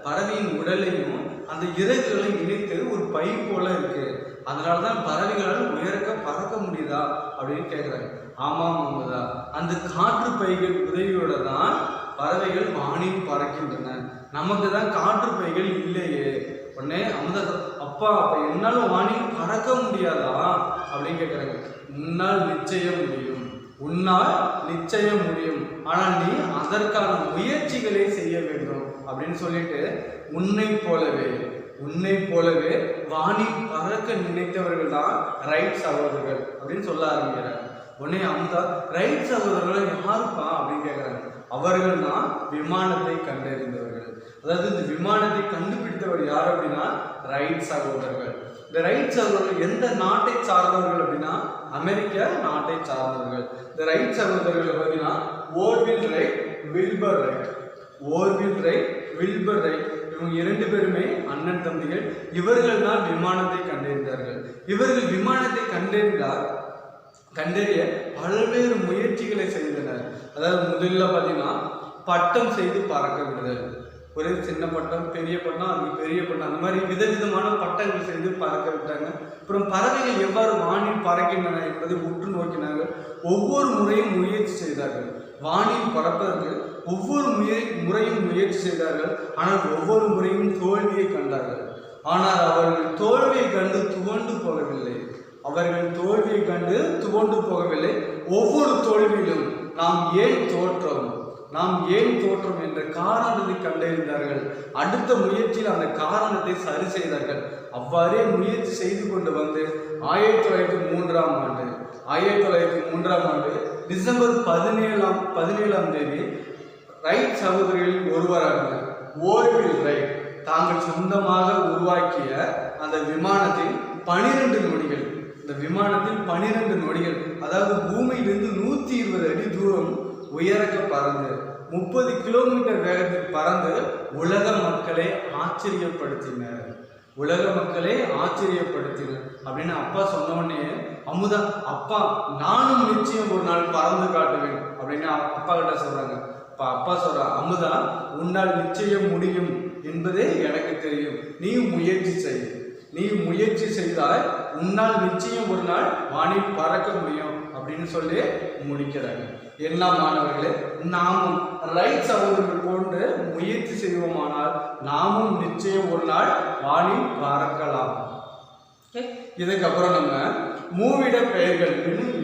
பறவையின் உடலையும் அந்த இறகுகளையும் இணைத்து ஒரு பை போல இருக்கு, அதனாலதான் பறவைகளால் உயரக்க பறக்க முடியுதா அப்படின்னு கேட்குறாங்க. ஆமாம் அமுதா, அந்த காற்று பைகள் உதவியோட தான் பறவைகள் வானில் பறக்கின்றன, நமக்கு தான் காற்று பைகள் இல்லையே. உடனே அமுதா, அப்பா அப்ப என்னாலும் வானில் பறக்க முடியாதா அப்படின்னு கேட்குறாங்க. உன்னால் நிச்சயம் முடியும், ஆனால் நீ அதற்கான முயற்சிகளை செய்ய வேண்டும் அப்படின்னு சொல்லிட்டு உன்னை போலவே வானில் பறக்க நினைத்தவர்கள் தான் ரைட் சகோதரர்கள் அப்படின்னு சொல்ல ஆரம்பிக்கிறாங்க. உடனே அமுதா, ரைட் சகோதரர்கள் யாருப்பா அப்படின்னு கேட்குறாங்க. அவர்கள் தான் விமானத்தை கண்டறிந்தவர்கள். அதாவது இந்த விமானத்தை கண்டுபிடித்தவர் யார் அப்படின்னா ரைட் சகோதரர்கள். இந்த ரைட் சகோதரர்கள் எந்த நாட்டை சார்ந்தவர்கள் அப்படின்னா அமெரிக்க நாட்டை சார்ந்தவர்கள். இந்த ரைட் சகோதரர்கள் பார்த்தீங்கன்னா ஓர்வில் ரைட், வில்பர் ரைட் இவங்க 2 பேருமே அண்ணன் தம்பிகள். இவர்கள் தான் விமானத்தை கண்டறிந்தார்கள். இவர்கள் விமானத்தை கண்டறிய பல்வேறு முயற்சிகளை செய்தனர். அதாவது முதல்ல பார்த்தீங்கன்னா பட்டம் செய்து பறக்க விடுதல், ஒரு சின்ன பட்டம், பெரிய பட்டம், அது பெரிய பட்டம், அந்த மாதிரி விதவிதமான பட்டங்கள் செய்து பறக்க விட்டாங்க. அப்புறம் பறவைகள் எவ்வாறு வானில் பறக்கின்றன என்பதை உற்று நோக்கினார்கள். ஒவ்வொரு முறையும் முயற்சி செய்தார்கள். வானில் பறப்பதற்கு ஒவ்வொரு முறையும் முயற்சி செய்தார்கள். ஆனால் ஒவ்வொரு முறையும் தோல்வியை கண்டார்கள். ஆனால் அவர்கள் தோல்வியை கண்டு துவண்டு போகவில்லை. அவர்கள் தோல்வியை கண்டு துவண்டு போகவில்லை. ஒவ்வொரு தோல்வியிலும் நாம் ஏன் தோற்றோம் என்ற காரணத்தை கண்டறிந்தார்கள். அடுத்த முயற்சியில் அந்த காரணத்தை சரி செய்தார்கள். அவ்வாறே முயற்சி செய்து கொண்டு வந்து 1903 ஆண்டு டிசம்பர் 17ஆம் தேதி ரைட் சகோதரிகளில் ஒருவரான ஓர்வில் ரைட் தாங்கள் சொந்தமாக உருவாக்கிய அந்த விமானத்தில் 12 நொடிகள், இந்த விமானத்தில் 12 நொடிகள், அதாவது பூமியிலிருந்து 120 அடி தூரம் உயரக்க பறந்து 30 கிலோமீட்டர் வேகத்தில் பறந்து உலக மக்களை ஆச்சரியப்படுத்தினர் அப்படின்னு அப்பா சொன்ன உடனே அமுதா, அப்பா நானும் நிச்சயம் ஒரு நாள் பறந்து காட்டுவேன் அப்படின்னு அப்பா கிட்ட சொல்றாங்க. அப்பா சொல்ற, அமுதா உன்னால் நிச்சயம் முடியும் என்பதே எனக்கு தெரியும், நீ முயற்சி செய்தால் உன்னால் நிச்சயம் ஒரு நாள் வானில் பறக்க முடியும் அப்படின்னு சொல்லி முடிக்கிறாங்க. என்ன மாணவர்களே, நாமும் ரைட் சகோதரர்கள் போன்று முயற்சி செய்வோமானால் நாமும் நிச்சயம் ஒரு நாள் வானில் பறக்கலாம். இதுக்கப்புறம் நம்ம மூவிட பெயர்கள்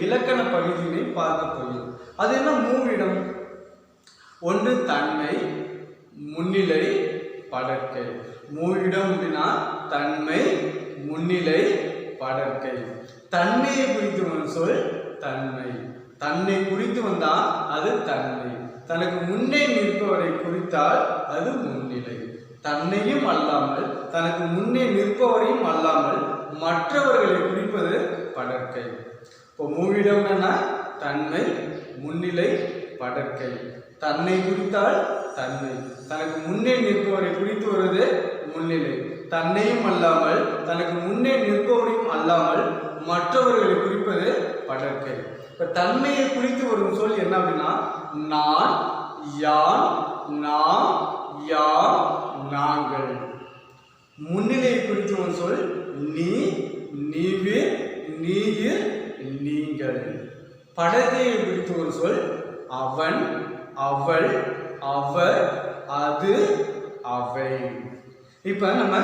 இலக்கண பகுதியினை பார்க்க போகிறோம். அது என்ன மூவிடம்? ஒன்று தன்மை, முன்னிலை, படர்க்கை. மூவிடம் அப்படின்னா தன்மை, முன்னிலை, படர்க்கை. தன்மையை குறித்து ஒரு சொல் தன்மை. தன்னை குறித்து வந்தால் அது தன்மை. தனக்கு முன்னே நிற்பவரை குறித்தால் அது முன்னிலை. தன்னையும் அல்லாமல் தனக்கு முன்னே நிற்பவரையும் அல்லாமல் மற்றவர்களை குறிப்பது படர்க்கை. இப்போ மூவிடம் என்ன? தன்மை, முன்னிலை, படர்க்கை. தன்னை குறித்தால் தன்மை, தனக்கு முன்னே நிற்பவரை குறித்து வருவது முன்னிலை. தன்னையும் அல்லாமல் தனக்கு முன்னே நிற்பவரையும் அல்லாமல் மற்றவர்களை குறிப்பது படர்க்கை. இப்ப தன்மையை குறித்து வரும் சொல் என்ன அப்படின்னா நான், யான், நாம், யாம், நாங்கள். முன்னிலையை குறித்து வரும் சொல் நீ, நீவு, நீர், நீங்கள். படர்க்கையை குறித்து ஒரு சொல் அவன், அவள், அவர், அது, அவை. இப்ப நம்ம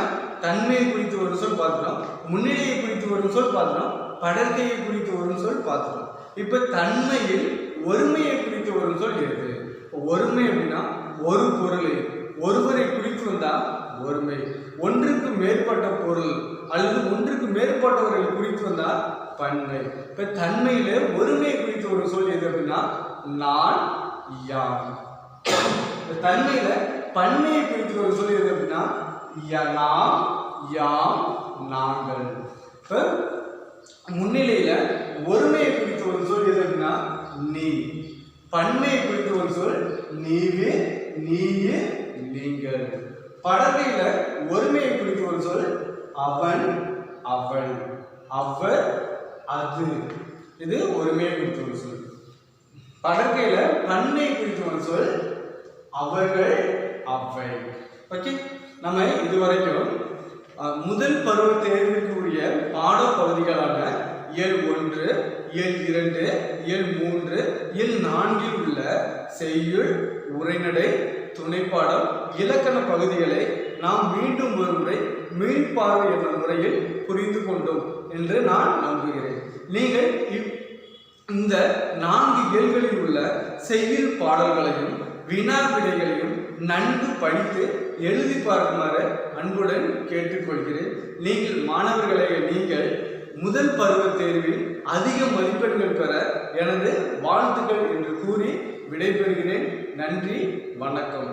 தன்மையை குறித்து ஒரு சொல் பார்த்துட்டோம், முன்னிலையை குறித்து ஒரு சொல் பார்த்துட்டோம், படர்க்கையை குறித்து ஒரு சொல் பார்த்துட்டோம். இப்ப தன்மையில் ஒருமையை குறித்து ஒரு சொல் இருக்கு. ஒருமை அப்படின்னா ஒரு பொருளை ஒருவரை குறித்து வந்தா ஒருமை. ஒன்றுக்கு மேற்பட்ட பொருள் அல்லது ஒன்றுக்கு மேற்பட்டவர்களை குறித்து வந்தா பன்மை. இப்ப தன்மையில ஒருமையை குறித்து ஒரு சொல் எது அப்படின்னா நான், யான். தன்மையில பன்மையை குறித்து ஒரு சொல் எது அப்படின்னா நாம், யாம், நாங்கள். இப்ப முன்னிலையில ஒருமையை குறித்து ஒரு சொல் எது அப்படின்னா நீ. பன்மையை குறித்து ஒரு சொல் நீவு, நீயே, நீங்கள். படர்க்கையில ஒருமையை குறித்து ஒரு சொல் அவன், அவள், அவர், அது. இது ஒருமையை குறித்து ஒரு சொல். படர்க்கையில பன்மையை குறித்து ஒரு சொல் அவர்கள், அவை. ஓகே, நம்ம இதுவரைக்கும் முதல் பருவ தேர்வுக்குரிய பாடப்பகுதிகளான இயல் 1, இயல் 2, இயல் 3, இயல் 4 உள்ள செய்யுள், உரைநடை, துணைப்பாடம், இலக்கண பகுதிகளை நாம் மீண்டும் ஒரு முறை மீள்பார்வை என்ற முறையில் புரிந்து கொண்டோம் என்று நான் நம்புகிறேன். நீங்கள் இந்த 4 இயல்களில் உள்ள செய்யுள் பாடல்களையும் வினா விடைகளையும் நன்கு படித்து எழுதி பார்க்குமாறு அன்புடன் கேட்டுக்கொள்கிறேன். நீங்கள் மாணவர்களே, நீங்கள் முதல் பருவ தேர்வில் அதிக மதிப்பெண்கள் பெற எனது வாழ்த்துக்கள் என்று கூறி விடைபெறுகிறேன். நன்றி, வணக்கம்.